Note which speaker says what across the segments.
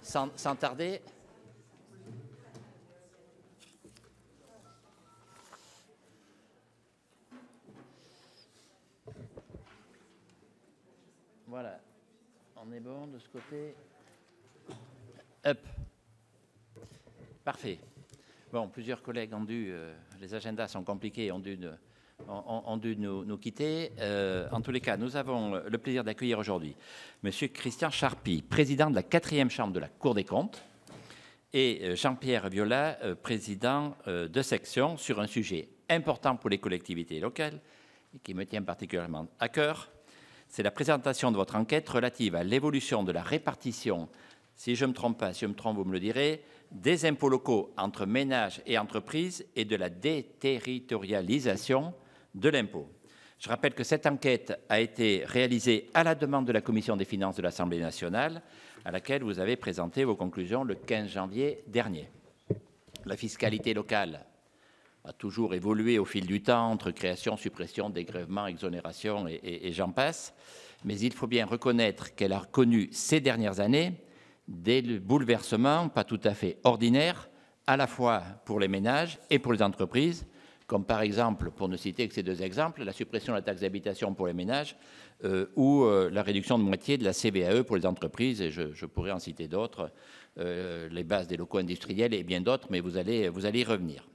Speaker 1: Sans tarder. Voilà, on est bon de ce côté. Hop. Parfait. Bon, plusieurs collègues ont dû, les agendas sont compliqués, ont dû nous quitter. En tous les cas, nous avons le plaisir d'accueillir aujourd'hui Monsieur Christian Charpy, président de la 4e chambre de la Cour des comptes, et Jean-Pierre Viola, président de section, sur un sujet important pour les collectivités locales et qui me tient particulièrement à cœur. C'est la présentation de votre enquête relative à l'évolution de la répartition, si je ne me trompe pas, si je me trompe, vous me le direz, des impôts locaux entre ménages et entreprises et de la déterritorialisation de l'impôt. Je rappelle que cette enquête a été réalisée à la demande de la Commission des finances de l'Assemblée nationale, à laquelle vous avez présenté vos conclusions le 15 janvier dernier. La fiscalité locale a toujours évolué au fil du temps, entre création, suppression, dégrèvement, exonération et j'en passe. Mais il faut bien reconnaître qu'elle a connu ces dernières années des bouleversements pas tout à fait ordinaires, à la fois pour les ménages et pour les entreprises, comme par exemple, pour ne citer que ces deux exemples, la suppression de la taxe d'habitation pour les ménages ou la réduction de moitié de la CVAE pour les entreprises, et je pourrais en citer d'autres, les bases des locaux industriels et bien d'autres, mais vous allez y revenir.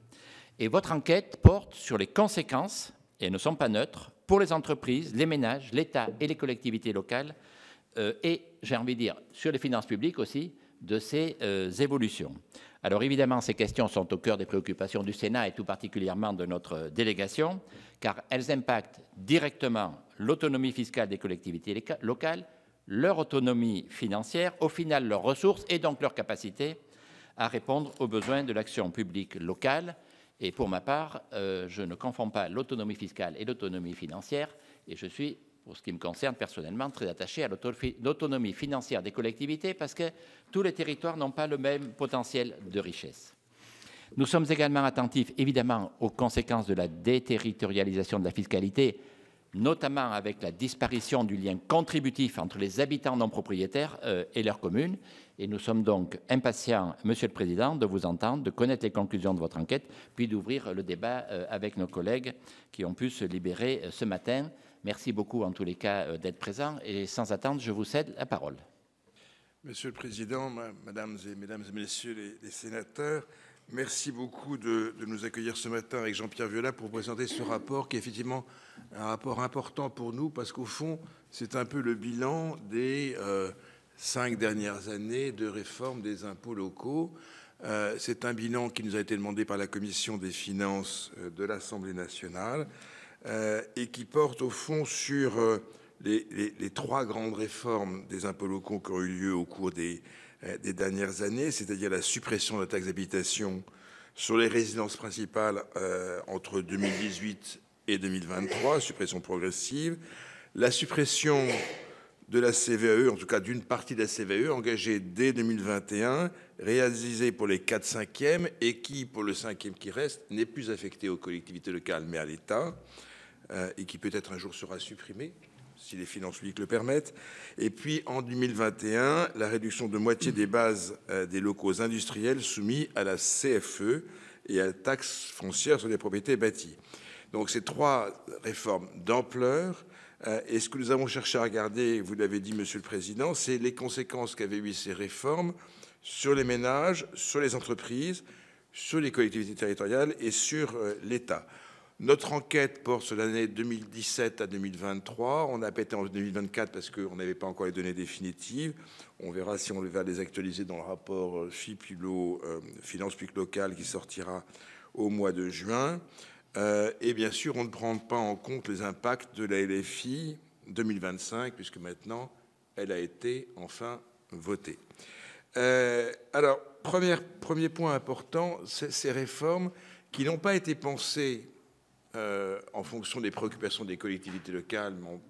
Speaker 1: Et votre enquête porte sur les conséquences, et elles ne sont pas neutres, pour les entreprises, les ménages, l'État et les collectivités locales, et j'ai envie de dire sur les finances publiques aussi, de ces évolutions. Alors évidemment, ces questions sont au cœur des préoccupations du Sénat et tout particulièrement de notre délégation, car elles impactent directement l'autonomie fiscale des collectivités locales, leur autonomie financière, au final leurs ressources et donc leur capacité à répondre aux besoins de l'action publique locale. Et pour ma part, je ne confonds pas l'autonomie fiscale et l'autonomie financière, et je suis, pour ce qui me concerne personnellement, très attaché à l'autonomie financière des collectivités parce que tous les territoires n'ont pas le même potentiel de richesse. Nous sommes également attentifs, évidemment, aux conséquences de la déterritorialisation de la fiscalité, notamment avec la disparition du lien contributif entre les habitants non propriétaires et leurs communes. Et nous sommes donc impatients, Monsieur le Président, de vous entendre, de connaître les conclusions de votre enquête, puis d'ouvrir le débat avec nos collègues qui ont pu se libérer ce matin. Merci beaucoup, en tous les cas, d'être présents. Et sans attendre, je vous cède la parole.
Speaker 2: Monsieur le Président, Mesdames et Messieurs les sénateurs, merci beaucoup de nous accueillir ce matin avec Jean-Pierre Viola pour présenter ce rapport qui est effectivement un rapport important pour nous parce qu'au fond, c'est un peu le bilan des 5 dernières années de réforme des impôts locaux. C'est un bilan qui nous a été demandé par la Commission des finances de l'Assemblée nationale et qui porte au fond sur les 3 grandes réformes des impôts locaux qui ont eu lieu au cours des dernières années, c'est-à-dire la suppression de la taxe d'habitation sur les résidences principales entre 2018 et 2023, suppression progressive, la suppression de la CVAE, en tout cas d'une partie de la CVAE, engagée dès 2021, réalisée pour les 4/5e et qui, pour le 5e qui reste, n'est plus affectée aux collectivités locales mais à l'État, et qui peut-être un jour sera supprimée, si les finances publiques le permettent. Et puis, en 2021, la réduction de moitié des bases des locaux industriels soumis à la CFE et à la taxe foncière sur les propriétés bâties. Donc, ces 3 réformes d'ampleur. Et ce que nous avons cherché à regarder, vous l'avez dit, Monsieur le Président, c'est les conséquences qu'avaient eu ces réformes sur les ménages, sur les entreprises, sur les collectivités territoriales et sur l'État. Notre enquête porte sur l'année 2017 à 2023. On a pété en 2024 parce qu'on n'avait pas encore les données définitives. On verra si on va les actualiser dans le rapport FIPULO, Finances publiques locales, qui sortira au mois de juin. Et bien sûr, on ne prend pas en compte les impacts de la LFI 2025, puisque maintenant, elle a été enfin votée. Alors, premier point important, c'est ces réformes qui n'ont pas été pensées en fonction des préoccupations des collectivités locales, mais en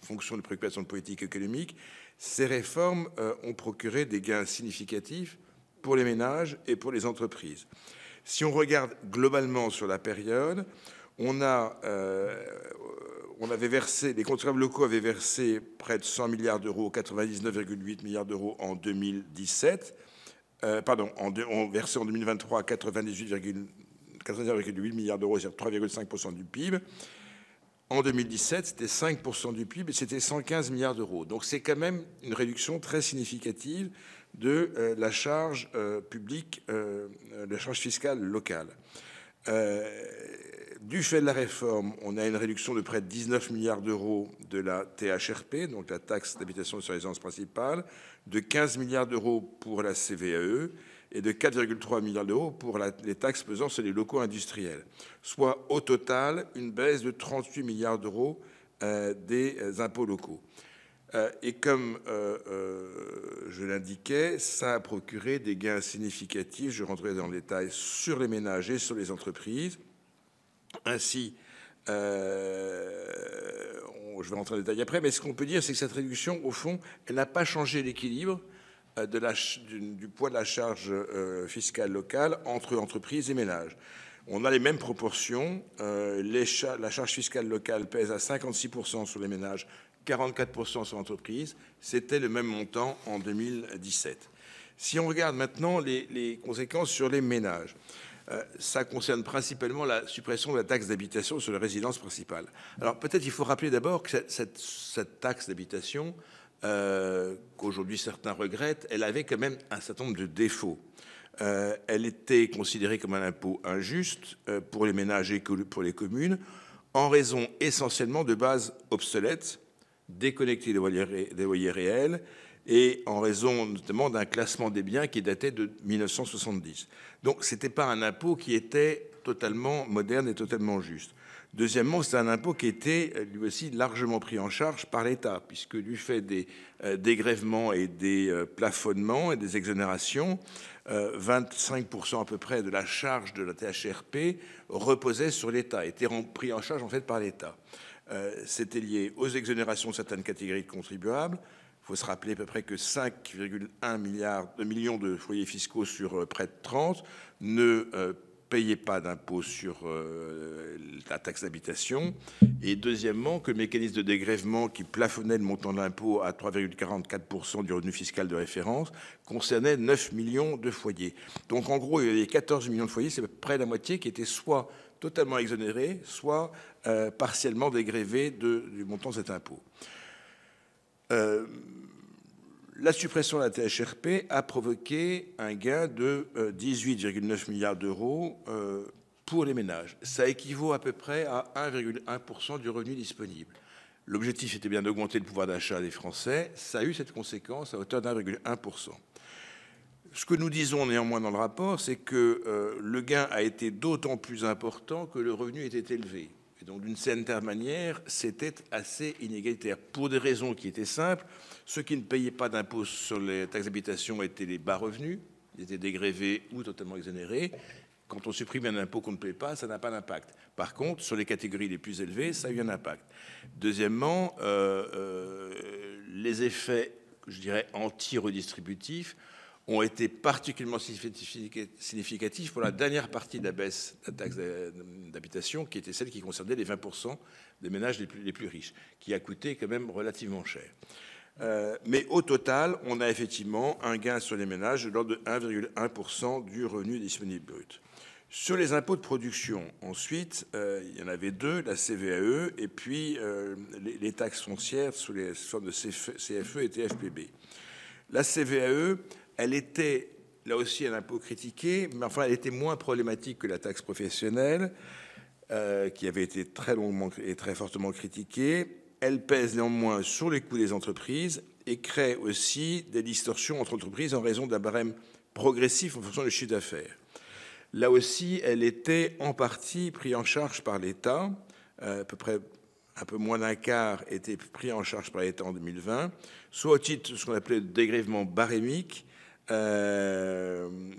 Speaker 2: fonction des préoccupations de politique économique. Ces réformes ont procuré des gains significatifs pour les ménages et pour les entreprises. Si on regarde globalement sur la période, on avait versé, les contribuables locaux avaient versé près de 100 milliards d'euros, 99,8 milliards d'euros en 2017. On versé en 2023 98,8 milliards d'euros, c'est-à-dire 3,5% du PIB. En 2017, c'était 5% du PIB et c'était 115 milliards d'euros. Donc c'est quand même une réduction très significative de la charge publique, la charge fiscale locale. Du fait de la réforme, on a une réduction de près de 19 milliards d'euros de la THRP, donc la taxe d'habitation sur résidence principale, de 15 milliards d'euros pour la CVAE et de 4,3 milliards d'euros pour les taxes pesant sur les locaux industriels, soit au total une baisse de 38 milliards d'euros des impôts locaux. Et comme je l'indiquais, ça a procuré des gains significatifs, je rentrerai dans le détail, sur les ménages et sur les entreprises. Ainsi, je vais rentrer dans le détail après, mais ce qu'on peut dire, c'est que cette réduction, au fond, elle n'a pas changé l'équilibre du poids de la charge fiscale locale entre entreprises et ménages. On a les mêmes proportions. La charge fiscale locale pèse à 56% sur les ménages, 44% sur l'entreprise. C'était le même montant en 2017. Si on regarde maintenant les conséquences sur les ménages, ça concerne principalement la suppression de la taxe d'habitation sur les résidences principales. Alors peut-être il faut rappeler d'abord que cette taxe d'habitation, qu'aujourd'hui certains regrettent, elle avait quand même un certain nombre de défauts. Elle était considérée comme un impôt injuste pour les ménages et pour les communes, en raison essentiellement de bases obsolètes, déconnectées des loyers réels, et en raison notamment d'un classement des biens qui datait de 1970. Donc ce n'était pas un impôt qui était totalement moderne et totalement juste. Deuxièmement, c'est un impôt qui était lui aussi largement pris en charge par l'État, puisque du fait des dégrèvements et des plafonnements et des exonérations, 25% à peu près de la charge de la THRP reposait sur l'État, était pris en charge en fait par l'État. C'était lié aux exonérations de certaines catégories de contribuables. Il faut se rappeler à peu près que 5,1 millions de foyers fiscaux sur près de 30 ne payaient pas d'impôt sur la taxe d'habitation. Et deuxièmement, que le mécanisme de dégrèvement qui plafonnait le montant de l'impôt à 3,44% du revenu fiscal de référence concernait 9 millions de foyers. Donc en gros, il y avait 14 millions de foyers, c'est près de la moitié qui étaient soit totalement exonérés, soit partiellement dégrévés du montant de cet impôt. La suppression de la THRP a provoqué un gain de 18,9 milliards d'euros pour les ménages. Ça équivaut à peu près à 1,1% du revenu disponible. L'objectif était bien d'augmenter le pouvoir d'achat des Français. Ça a eu cette conséquence à hauteur d'1,1%. Ce que nous disons néanmoins dans le rapport, c'est que le gain a été d'autant plus important que le revenu était élevé. Et donc, d'une certaine manière, c'était assez inégalitaire. Pour des raisons qui étaient simples, ceux qui ne payaient pas d'impôts sur les taxes d'habitation étaient les bas revenus, ils étaient dégrévés ou totalement exonérés. Quand on supprime un impôt qu'on ne paye pas, ça n'a pas d'impact. Par contre, sur les catégories les plus élevées, ça a eu un impact. Deuxièmement, les effets, je dirais, anti-redistributifs ont été particulièrement significatifs pour la dernière partie de la baisse de la taxe d'habitation, qui était celle qui concernait les 20% des ménages les plus riches, qui a coûté quand même relativement cher. Mais au total, on a effectivement un gain sur les ménages de l'ordre de 1,1% du revenu disponible brut. Sur les impôts de production, ensuite, il y en avait deux, la CVAE et puis les taxes foncières sous les formes de CFE et TFPB. La CVAE, elle était là aussi un impôt critiqué, mais enfin elle était moins problématique que la taxe professionnelle, qui avait été très longuement et très fortement critiquée. Elle pèse néanmoins sur les coûts des entreprises et crée aussi des distorsions entre entreprises en raison d'un barème progressif en fonction du chiffre d'affaires. Là aussi, elle était en partie prise en charge par l'État, à peu près un peu moins d'un quart était pris en charge par l'État en 2020, soit au titre de ce qu'on appelait le dégrèvement barémique,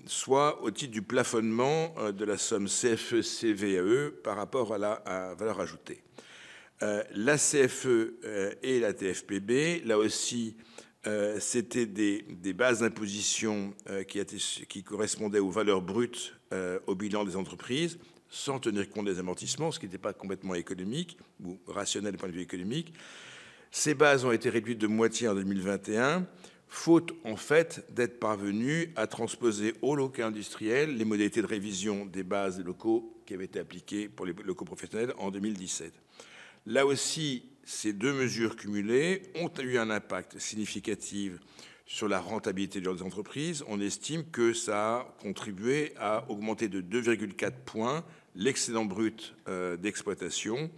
Speaker 2: soit au titre du plafonnement de la somme CFE-CVAE par rapport à la valeur ajoutée. La CFE et la TFPB, là aussi, c'était des bases d'imposition qui correspondaient aux valeurs brutes au bilan des entreprises, sans tenir compte des amortissements, ce qui n'était pas complètement économique ou rationnel du point de vue économique. Ces bases ont été réduites de moitié en 2021, faute en fait d'être parvenus à transposer aux locaux industriels les modalités de révision des bases des locaux qui avaient été appliquées pour les locaux professionnels en 2017. Là aussi, ces deux mesures cumulées ont eu un impact significatif sur la rentabilité des entreprises. On estime que ça a contribué à augmenter de 2,4 points l'excédent brut d'exploitation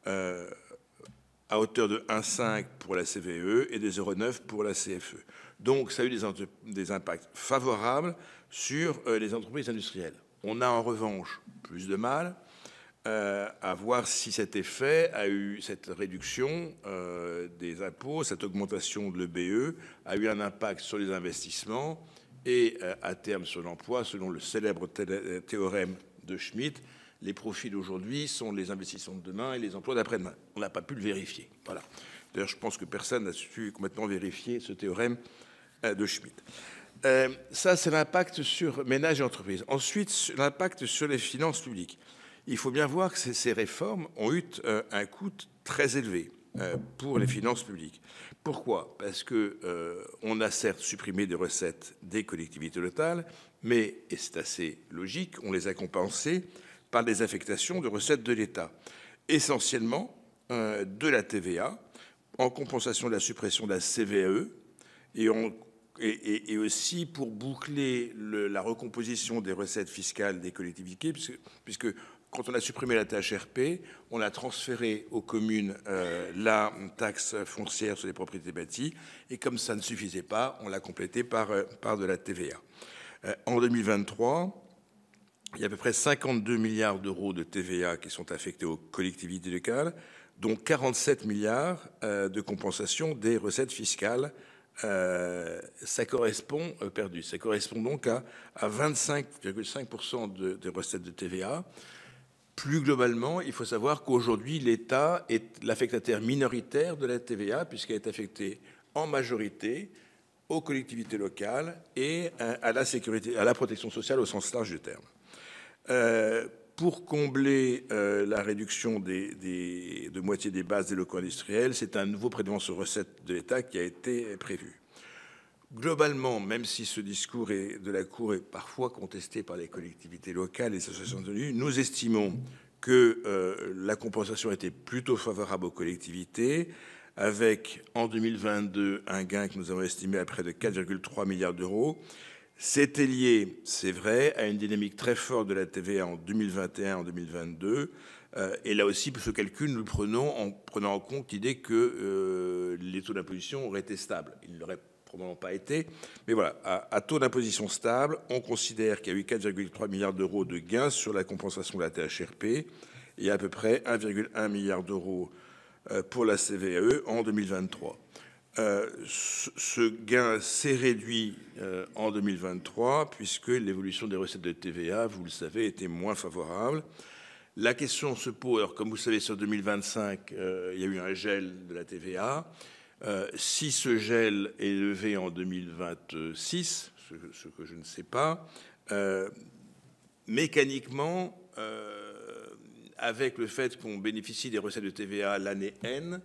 Speaker 2: à hauteur de 1,5 pour la CVE et de 0,9 pour la CFE. Donc, ça a eu des impacts favorables sur les entreprises industrielles. On a en revanche plus de mal à voir si cet effet a eu, cette réduction des impôts, cette augmentation de l'EBE, a eu un impact sur les investissements et à terme sur l'emploi, selon le célèbre théorème de Schmitt. Les profits d'aujourd'hui sont les investissements de demain et les emplois d'après-demain. On n'a pas pu le vérifier. Voilà. D'ailleurs, je pense que personne n'a su complètement vérifier ce théorème de Schmitt. Ça, c'est l'impact sur ménages et entreprises. Ensuite, l'impact sur les finances publiques. Il faut bien voir que ces réformes ont eu un coût très élevé pour les finances publiques. Pourquoi? Parce qu'on a certes supprimé des recettes des collectivités locales, mais, et c'est assez logique, on les a compensées par des affectations de recettes de l'État, essentiellement de la TVA, en compensation de la suppression de la CVAE, et aussi pour boucler la recomposition des recettes fiscales des collectivités, puisque quand on a supprimé la THRP, on a transféré aux communes la taxe foncière sur les propriétés bâties, et comme ça ne suffisait pas, on l'a complété par de la TVA. En 2023, il y a à peu près 52 milliards d'euros de TVA qui sont affectés aux collectivités locales, dont 47 milliards de compensation des recettes fiscales. Ça correspond donc à 25,5% des recettes de TVA. Plus globalement, il faut savoir qu'aujourd'hui, l'État est l'affectataire minoritaire de la TVA, puisqu'elle est affectée en majorité aux collectivités locales et à la sécurité, à la protection sociale au sens large du terme. Pour combler la réduction de moitié des bases des locaux industriels, c'est un nouveau prélèvement sur recettes de l'État qui a été prévu. Globalement, même si ce discours de la Cour est parfois contesté par les collectivités locales et les associations d'élus, nous estimons que la compensation était plutôt favorable aux collectivités, avec en 2022 un gain que nous avons estimé à près de 4,3 milliards d'euros. C'était lié, c'est vrai, à une dynamique très forte de la TVA en 2021, en 2022. Et là aussi, ce calcul, nous le prenons en prenant en compte l'idée que les taux d'imposition auraient été stables. Ils ne l'auraient probablement pas été. Mais voilà, à taux d'imposition stable, on considère qu'il y a eu 4,3 milliards d'euros de gains sur la compensation de la THRP et à peu près 1,1 milliard d'euros pour la CVAE en 2023. Ce gain s'est réduit en 2023 puisque l'évolution des recettes de TVA, vous le savez, était moins favorable. La question se pose, alors comme vous le savez, sur 2025, il y a eu un gel de la TVA. Si ce gel est levé en 2026, ce que je ne sais pas, mécaniquement, avec le fait qu'on bénéficie des recettes de TVA l'année N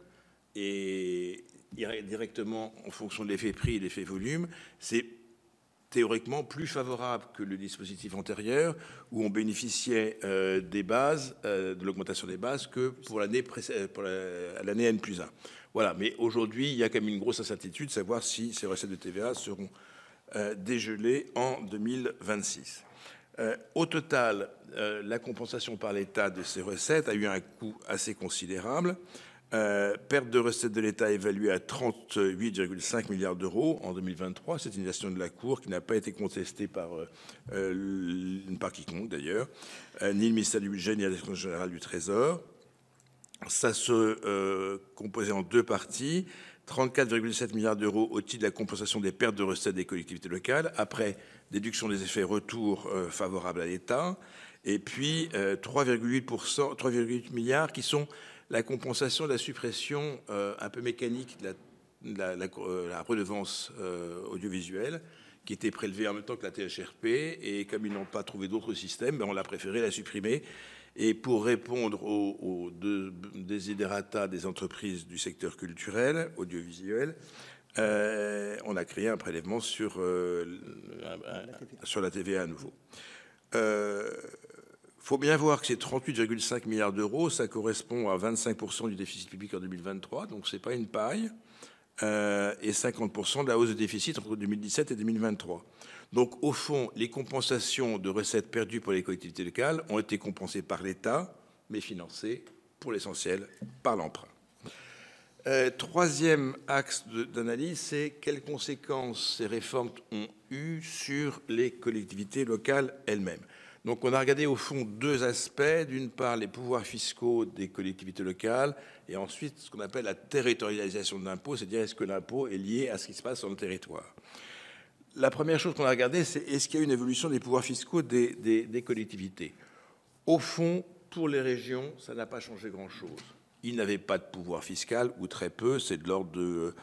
Speaker 2: et directement en fonction de l'effet prix et l'effet volume, c'est théoriquement plus favorable que le dispositif antérieur où on bénéficiait des bases, de l'augmentation des bases que pour l'année N+1. Voilà, mais aujourd'hui, il y a quand même une grosse incertitude, savoir si ces recettes de TVA seront dégelées en 2026. Au total, la compensation par l'État de ces recettes a eu un coût assez considérable. Perte de recettes de l'État évaluée à 38,5 milliards d'euros en 2023. C'est une estimation de la Cour qui n'a pas été contestée par quiconque d'ailleurs, ni le ministère du Budget ni la Direction générale du Trésor. Ça se composait en deux parties. 34,7 milliards d'euros au titre de la compensation des pertes de recettes des collectivités locales, après déduction des effets retour favorables à l'État, et puis 3,8 milliards qui sont la compensation de la suppression un peu mécanique de la la redevance audiovisuelle, qui était prélevée en même temps que la THRP, et comme ils n'ont pas trouvé d'autres systèmes, ben on a préféré la supprimer. Et pour répondre aux desiderata des entreprises du secteur culturel, audiovisuel, on a créé un prélèvement sur la TVA à nouveau. Faut bien voir que ces 38,5 milliards d'euros, ça correspond à 25% du déficit public en 2023, donc c'est pas une paille, et 50% de la hausse de déficit entre 2017 et 2023. Donc, au fond, les compensations de recettes perdues pour les collectivités locales ont été compensées par l'État, mais financées, pour l'essentiel, par l'emprunt. Troisième axe d'analyse, c'est quelles conséquences ces réformes ont eues sur les collectivités locales elles-mêmes. Donc, on a regardé au fond deux aspects. D'une part, les pouvoirs fiscaux des collectivités locales, et ensuite, ce qu'on appelle la territorialisation de l'impôt, c'est-à-dire est-ce que l'impôt est lié à ce qui se passe sur le territoire. La première chose qu'on a regardée, c'est est-ce qu'il y a une évolution des pouvoirs fiscaux des collectivités. Au fond, pour les régions, ça n'a pas changé grand-chose. Ils n'avaient pas de pouvoir fiscal, ou très peu, c'est de l'ordre de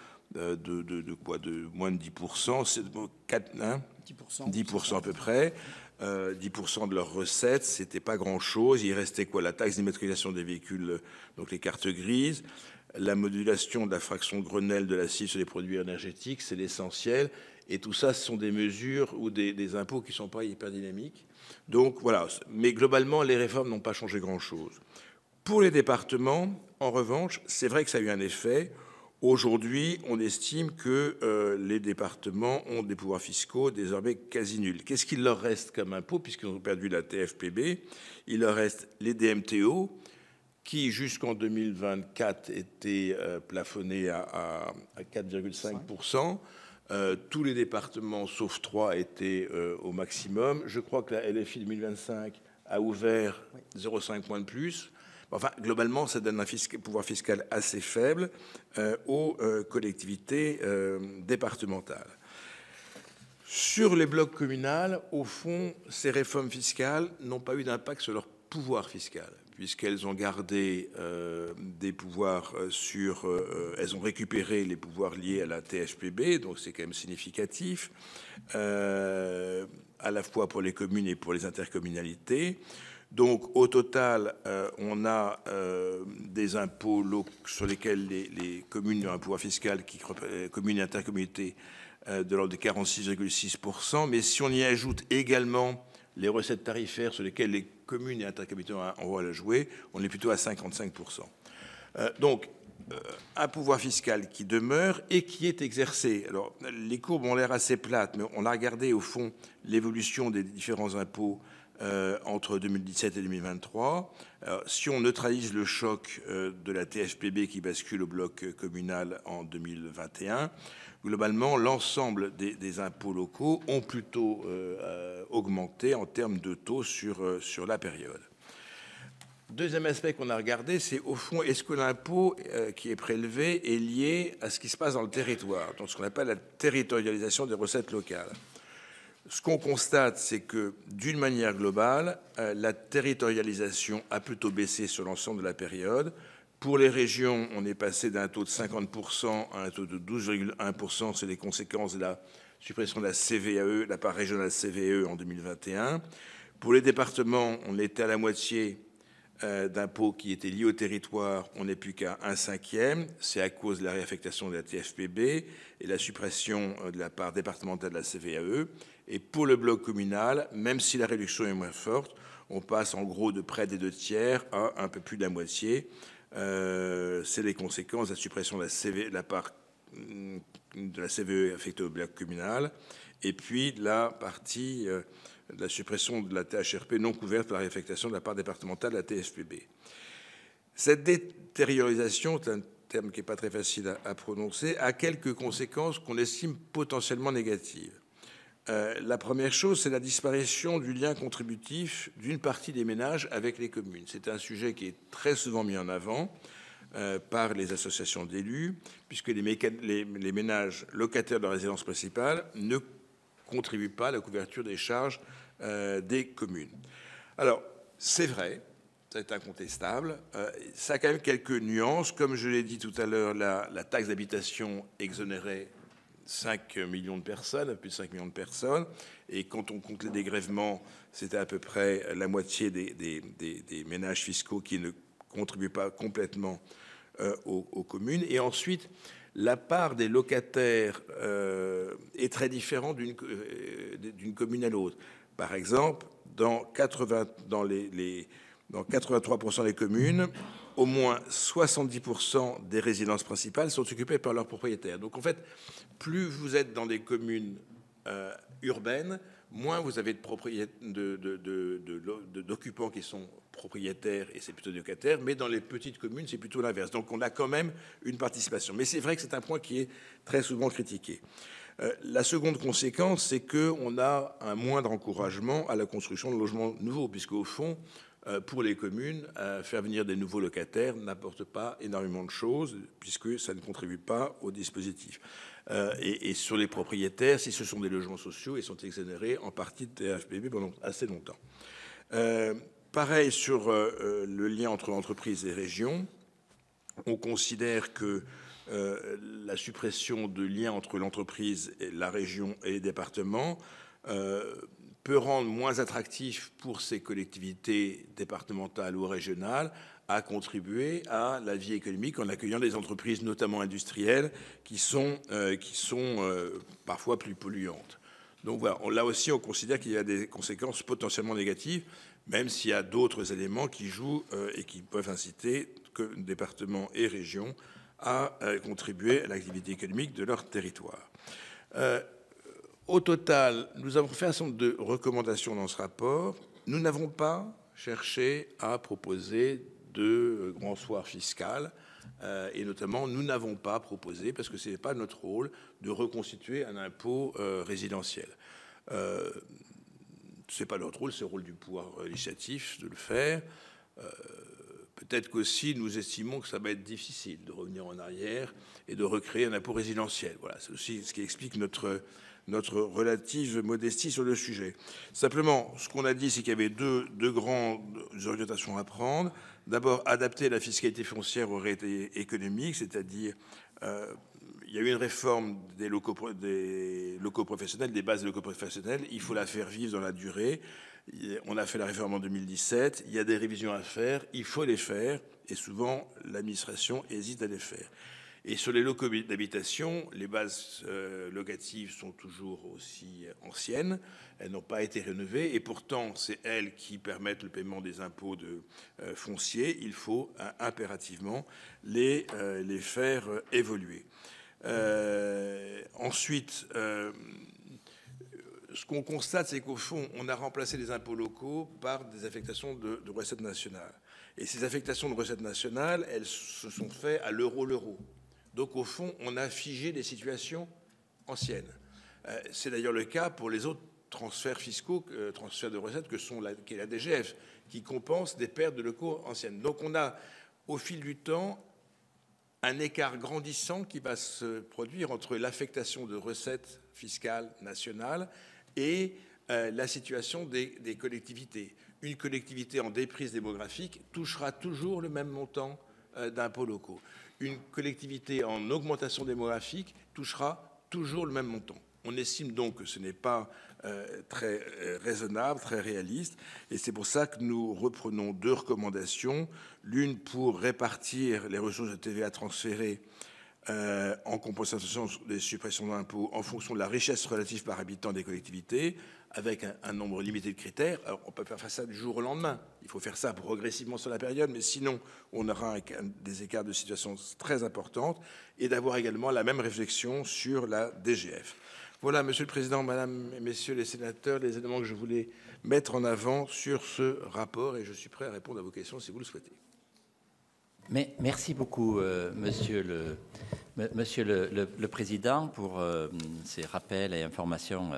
Speaker 2: quoi, de moins de 10%, c'est 10% à peu près. 10% de leurs recettes, c'était pas grand-chose. Il restait quoi? La taxe d'immatriculation des véhicules, donc les cartes grises, la modulation de la fraction Grenelle de l'accise sur les produits énergétiques, c'est l'essentiel. Et tout ça, ce sont des mesures ou des impôts qui ne sont pas hyper dynamiques. Donc voilà, mais globalement, les réformes n'ont pas changé grand-chose. Pour les départements, en revanche, c'est vrai que ça a eu un effet. Aujourd'hui, on estime que les départements ont des pouvoirs fiscaux désormais quasi nuls. Qu'est-ce qu'il leur reste comme impôt, puisqu'ils ont perdu la TFPB? Il leur reste les DMTO, qui jusqu'en 2024 étaient plafonnés à 4,5%. Tous les départements, sauf 3, étaient au maximum. Je crois que la LFI 2025 a ouvert 0,5 points de plus. Enfin, globalement, ça donne un pouvoir fiscal assez faible aux collectivités départementales. Sur les blocs communaux, au fond, ces réformes fiscales n'ont pas eu d'impact sur leur pouvoir fiscal, puisqu'elles ont gardé des pouvoirs elles ont récupéré les pouvoirs liés à la THPB, donc c'est quand même significatif, à la fois pour les communes et pour les intercommunalités. Donc, au total, on a des impôts sur lesquels les communes ont un pouvoir fiscal, communes et intercommunalités, de l'ordre de 46,6%. Mais si on y ajoute également les recettes tarifaires sur lesquelles les communes et intercommunalités ont un rôle à jouer, on est plutôt à 55%. Donc, un pouvoir fiscal qui demeure et qui est exercé. Alors, les courbes ont l'air assez plates, mais on a regardé, au fond, l'évolution des différents impôts entre 2017 et 2023. Alors, si on neutralise le choc de la THPB qui bascule au bloc communal en 2021, globalement, l'ensemble des impôts locaux ont plutôt augmenté en termes de taux sur la période. Deuxième aspect qu'on a regardé, c'est au fond, est-ce que l'impôt qui est prélevé est lié à ce qui se passe dans le territoire, donc ce qu'on appelle la territorialisation des recettes locales. Ce qu'on constate, c'est que, d'une manière globale, la territorialisation a plutôt baissé sur l'ensemble de la période. Pour les régions, on est passé d'un taux de 50% à un taux de 12,1%. C'est les conséquences de la suppression de la CVAE, la part régionale CVAE en 2021. Pour les départements, on était à la moitié d'impôts qui étaient liés au territoire, on n'est plus qu'à 1/5. C'est à cause de la réaffectation de la TFPB et la suppression de la part départementale de la CVAE. Et pour le bloc communal, même si la réduction est moins forte, on passe en gros de près des 2/3 à un peu plus de la moitié. C'est les conséquences de la suppression de la part de la CVE affectée au bloc communal, et puis la partie de la suppression de la THRP non couverte par la réaffectation de la part départementale de la TFPB. Cette détériorisation, c'est un terme qui n'est pas très facile à prononcer, a quelques conséquences qu'on estime potentiellement négatives. La première chose, c'est la disparition du lien contributif d'une partie des ménages avec les communes. C'est un sujet qui est très souvent mis en avant par les associations d'élus, puisque les ménages locataires de leur résidence principale ne contribuent pas à la couverture des charges des communes. Alors, c'est vrai, c'est incontestable. Ça a quand même quelques nuances. Comme je l'ai dit tout à l'heure, la taxe d'habitation exonérait 5 millions de personnes, plus de 5 millions de personnes. Et quand on compte les dégrèvements, c'était à peu près la moitié des ménages fiscaux qui ne contribuent pas complètement aux communes. Et ensuite, la part des locataires est très différente d'une commune à l'autre. Par exemple, dans 83% des communes, au moins 70% des résidences principales sont occupées par leurs propriétaires. Donc en fait, plus vous êtes dans des communes urbaines, moins vous avez d'occupants qui sont propriétaires et c'est plutôt des locataires, mais dans les petites communes, c'est plutôt l'inverse. Donc on a quand même une participation. Mais c'est vrai que c'est un point qui est très souvent critiqué. La seconde conséquence, c'est qu'on a un moindre encouragement à la construction de logements nouveaux, puisqu'au fond, pour les communes, faire venir des nouveaux locataires n'apporte pas énormément de choses, puisque ça ne contribue pas au dispositif. Et sur les propriétaires, si ce sont des logements sociaux, ils sont exonérés en partie de TFPB pendant assez longtemps. Pareil sur le lien entre entreprises et régions. On considère que la suppression de lien entre l'entreprise, la région et les départements peut rendre moins attractif pour ces collectivités départementales ou régionales à contribuer à la vie économique en accueillant des entreprises, notamment industrielles, qui sont parfois plus polluantes. Donc voilà, là aussi, on considère qu'il y a des conséquences potentiellement négatives, même s'il y a d'autres éléments qui jouent et qui peuvent inciter que départements et régions à contribuer à l'activité économique de leur territoire. Au total, nous avons fait un certain nombre de recommandations dans ce rapport. Nous n'avons pas cherché à proposer de grand soir fiscal et notamment, nous n'avons pas proposé, parce que ce n'est pas notre rôle, de reconstituer un impôt résidentiel. Ce n'est pas notre rôle, c'est le rôle du pouvoir législatif de le faire. Peut-être qu'aussi, nous estimons que ça va être difficile de revenir en arrière et de recréer un impôt résidentiel. Voilà, c'est aussi ce qui explique notre relative modestie sur le sujet. Simplement, ce qu'on a dit, c'est qu'il y avait deux grandes orientations à prendre. D'abord, adapter la fiscalité foncière aux réalités économiques, c'est-à-dire il y a eu une réforme des locaux professionnels, des bases des locaux professionnels. Il faut la faire vivre dans la durée. On a fait la réforme en 2017. Il y a des révisions à faire. Il faut les faire. Et souvent, l'administration hésite à les faire. Et sur les locaux d'habitation, les bases locatives sont toujours aussi anciennes. Elles n'ont pas été rénovées. Et pourtant, c'est elles qui permettent le paiement des impôts fonciers. Il faut impérativement les faire évoluer. Ensuite, ce qu'on constate, c'est qu'au fond, on a remplacé les impôts locaux par des affectations de recettes nationales. Et ces affectations de recettes nationales, elles se sont faites à l'euro. Donc, au fond, on a figé des situations anciennes. C'est d'ailleurs le cas pour les autres transferts fiscaux, transferts de recettes, qui est la DGF, qui compense des pertes de locaux anciennes. Donc, on a, au fil du temps, un écart grandissant qui va se produire entre l'affectation de recettes fiscales nationales et la situation des collectivités. Une collectivité en déprise démographique touchera toujours le même montant d'impôts locaux. Une collectivité en augmentation démographique touchera toujours le même montant. On estime donc que ce n'est pas très raisonnable, très réaliste, et c'est pour ça que nous reprenons deux recommandations. L'une pour répartir les ressources de TVA transférées en compensation des suppressions d'impôts en fonction de la richesse relative par habitant des collectivités, avec un nombre limité de critères. Alors, on peut pas faire ça du jour au lendemain. Il faut faire ça progressivement sur la période, mais sinon, on aura des écarts de situation très importantes, et d'avoir également la même réflexion sur la DGF. Voilà, Monsieur le Président, Madame et Messieurs les sénateurs, les éléments que je voulais mettre en avant sur ce rapport, et je suis prêt à répondre à vos questions si vous le souhaitez.
Speaker 1: Mais merci beaucoup, Monsieur le Président, pour ces rappels et informations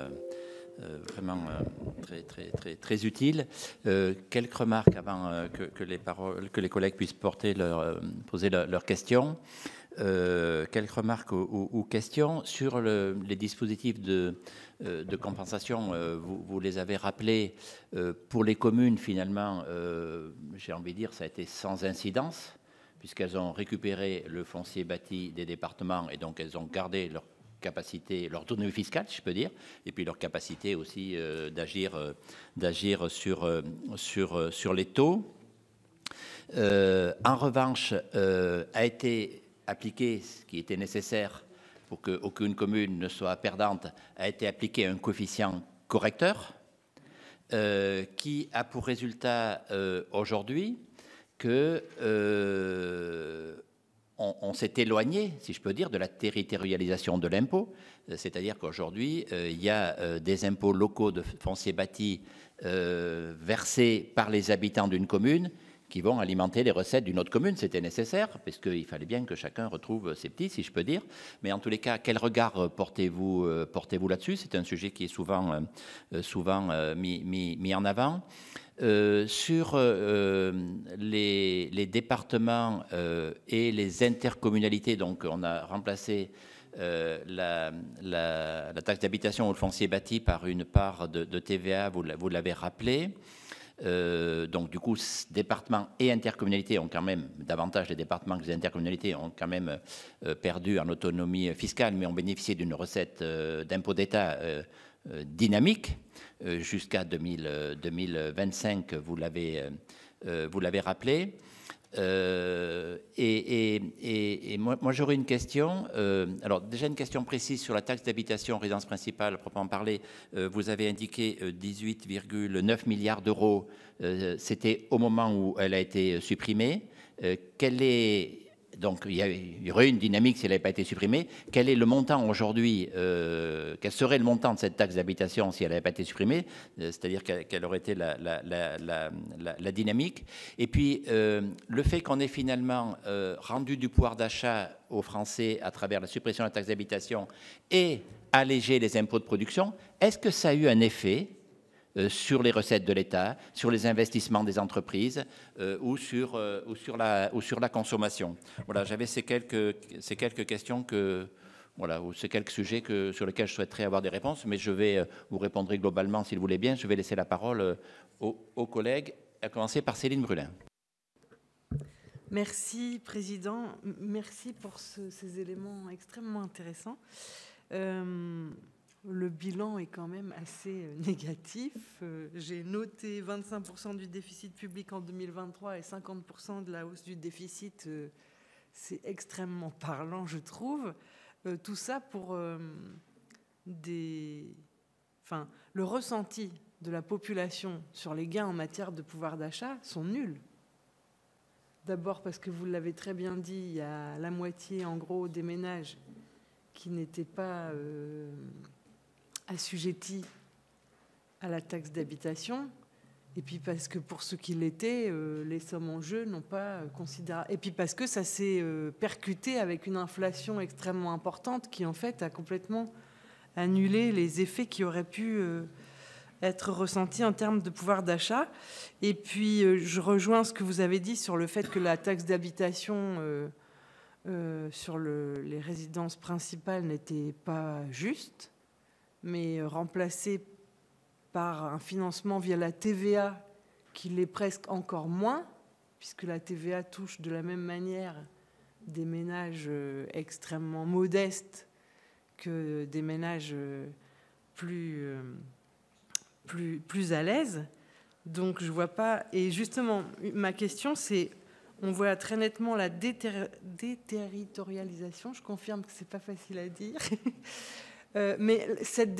Speaker 1: vraiment très utiles. Quelques remarques avant que les collègues puissent poser leurs questions. quelques remarques ou questions sur les dispositifs de compensation. Vous les avez rappelés. Pour les communes, finalement, j'ai envie de dire, ça a été sans incidence, puisqu'elles ont récupéré le foncier bâti des départements et donc elles ont gardé leur capacité, leur autonomie fiscale, je peux dire, et puis leur capacité aussi d'agir sur les taux. En revanche, a été appliqué, ce qui était nécessaire pour qu'aucune commune ne soit perdante, a été appliqué un coefficient correcteur qui a pour résultat aujourd'hui que on s'est éloigné, si je peux dire, de la territorialisation de l'impôt, c'est-à-dire qu'aujourd'hui, il y a des impôts locaux de foncier bâti versés par les habitants d'une commune qui vont alimenter les recettes d'une autre commune. C'était nécessaire, parce qu'il fallait bien que chacun retrouve ses petits, si je peux dire. Mais en tous les cas, quel regard portez-vous là-dessus? C'est un sujet qui est souvent mis en avant. Sur les départements et les intercommunalités, donc on a remplacé la taxe d'habitation ou le foncier bâti par une part de TVA, vous l'avez rappelé. Donc du coup, départements et intercommunalités ont quand même, davantage les départements que les intercommunalités ont quand même perdu en autonomie fiscale, mais ont bénéficié d'une recette d'impôt d'État dynamique jusqu'à 2025, vous l'avez rappelé. Et moi j'aurais une question, alors déjà une question précise sur la taxe d'habitation résidence principale, à proprement parler. Vous avez indiqué 18,9 milliards d'euros, c'était au moment où elle a été supprimée. Donc il y aurait une dynamique si elle n'avait pas été supprimée. Quel est le montant aujourd'hui, quel serait le montant de cette taxe d'habitation si elle n'avait pas été supprimée, c'est-à-dire quelle aurait été la dynamique. Et puis le fait qu'on ait finalement rendu du pouvoir d'achat aux Français à travers la suppression de la taxe d'habitation et allégé les impôts de production, est-ce que ça a eu un effet sur les recettes de l'État, sur les investissements des entreprises ou sur la consommation? Voilà, j'avais ces quelques questions voilà, ou ces quelques sujets sur lesquels je souhaiterais avoir des réponses, mais je vais vous répondre globalement si vous voulez bien. Je vais laisser la parole aux collègues, à commencer par Céline Brulin.
Speaker 3: Merci, Président. Merci pour ces éléments extrêmement intéressants. Le bilan est quand même assez négatif. J'ai noté 25% du déficit public en 2023 et 50% de la hausse du déficit. C'est extrêmement parlant, je trouve. Tout ça pour le ressenti de la population sur les gains en matière de pouvoir d'achat sont nuls. D'abord parce que vous l'avez très bien dit, il y a la moitié en gros des ménages qui n'étaient pas assujettis à la taxe d'habitation, et puis parce que pour ceux qui l'étaient, les sommes en jeu n'ont pas considéré, et puis parce que ça s'est percuté avec une inflation extrêmement importante qui en fait a complètement annulé les effets qui auraient pu être ressentis en termes de pouvoir d'achat. Et puis je rejoins ce que vous avez dit sur le fait que la taxe d'habitation sur les résidences principales n'était pas juste, mais remplacé par un financement via la TVA qui l'est presque encore moins, puisque la TVA touche de la même manière des ménages extrêmement modestes que des ménages plus à l'aise. Donc je vois pas. Et justement, ma question c'est, on voit très nettement la déterritorialisation. Je confirme que c'est pas facile à dire. Mais cette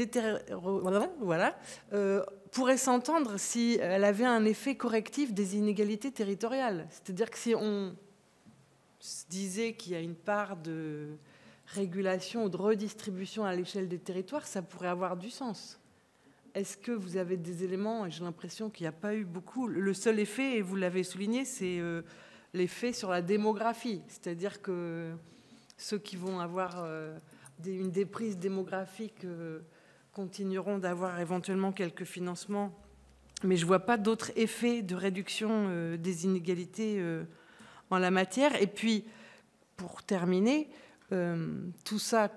Speaker 3: pourrait s'entendre si elle avait un effet correctif des inégalités territoriales. C'est-à-dire que si on se disait qu'il y a une part de régulation ou de redistribution à l'échelle des territoires, ça pourrait avoir du sens. Est-ce que vous avez des éléments? J'ai l'impression qu'il n'y a pas eu beaucoup. Le seul effet, et vous l'avez souligné, c'est l'effet sur la démographie. C'est-à-dire que ceux qui vont avoir une déprise démographique continueront d'avoir éventuellement quelques financements, mais je ne vois pas d'autres effets de réduction des inégalités en la matière. Et puis, pour terminer, tout ça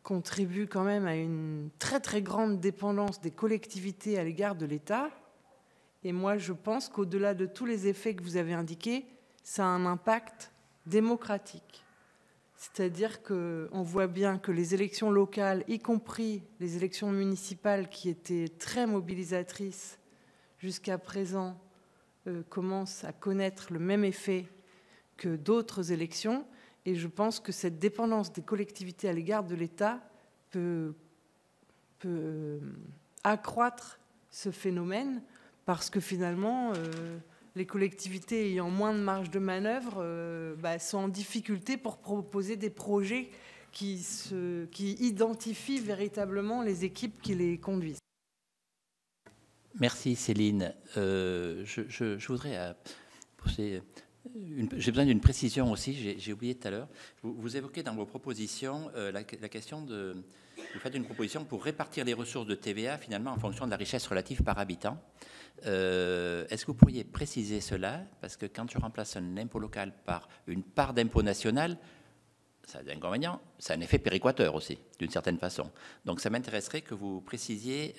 Speaker 3: contribue quand même à une très très grande dépendance des collectivités à l'égard de l'État. Et moi, je pense qu'au-delà de tous les effets que vous avez indiqués, ça a un impact démocratique. C'est-à-dire qu'on voit bien que les élections locales, y compris les élections municipales qui étaient très mobilisatrices jusqu'à présent, commencent à connaître le même effet que d'autres élections. Et je pense que cette dépendance des collectivités à l'égard de l'État peut accroître ce phénomène, parce que finalement, les collectivités ayant moins de marge de manœuvre sont en difficulté pour proposer des projets qui identifient véritablement les équipes qui les conduisent.
Speaker 1: Merci Céline. Je voudrais poser... J'ai besoin d'une précision aussi, j'ai oublié tout à l'heure. Vous évoquez dans vos propositions la question de... Vous faites une proposition pour répartir les ressources de TVA finalement en fonction de la richesse relative par habitant. Est-ce que vous pourriez préciser cela? Parce que quand je remplace un impôt local par une part d'impôt national, ça a des inconvénients, ça a un effet péréquateur aussi, d'une certaine façon. Donc ça m'intéresserait que vous précisiez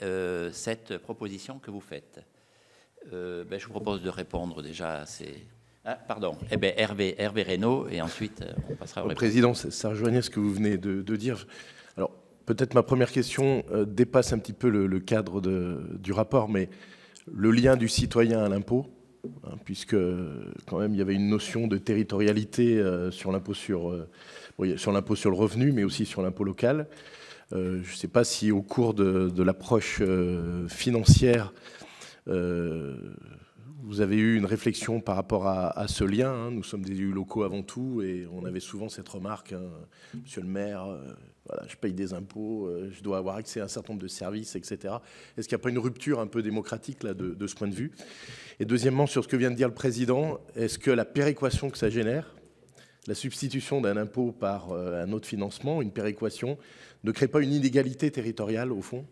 Speaker 1: cette proposition que vous faites. Je vous propose de répondre déjà à ces... Ah, pardon. Eh bien, Hervé Reynaud, et ensuite, on passera au réponse.
Speaker 4: Président, ça rejoignait ce que vous venez de dire. Alors, peut-être ma première question dépasse un petit peu le cadre du rapport, mais le lien du citoyen à l'impôt, puisque quand même, il y avait une notion de territorialité sur l'impôt sur le revenu, mais aussi sur l'impôt local. Je ne sais pas si au cours de l'approche financière, vous avez eu une réflexion par rapport à ce lien. Nous sommes des élus locaux avant tout et on avait souvent cette remarque, monsieur le maire, voilà, je paye des impôts, je dois avoir accès à un certain nombre de services, etc. Est-ce qu'il n'y a pas une rupture un peu démocratique là, de ce point de vue? Et deuxièmement, sur ce que vient de dire le président, est-ce que la péréquation que ça génère, la substitution d'un impôt par un autre financement, une péréquation, ne crée pas une inégalité territoriale au fond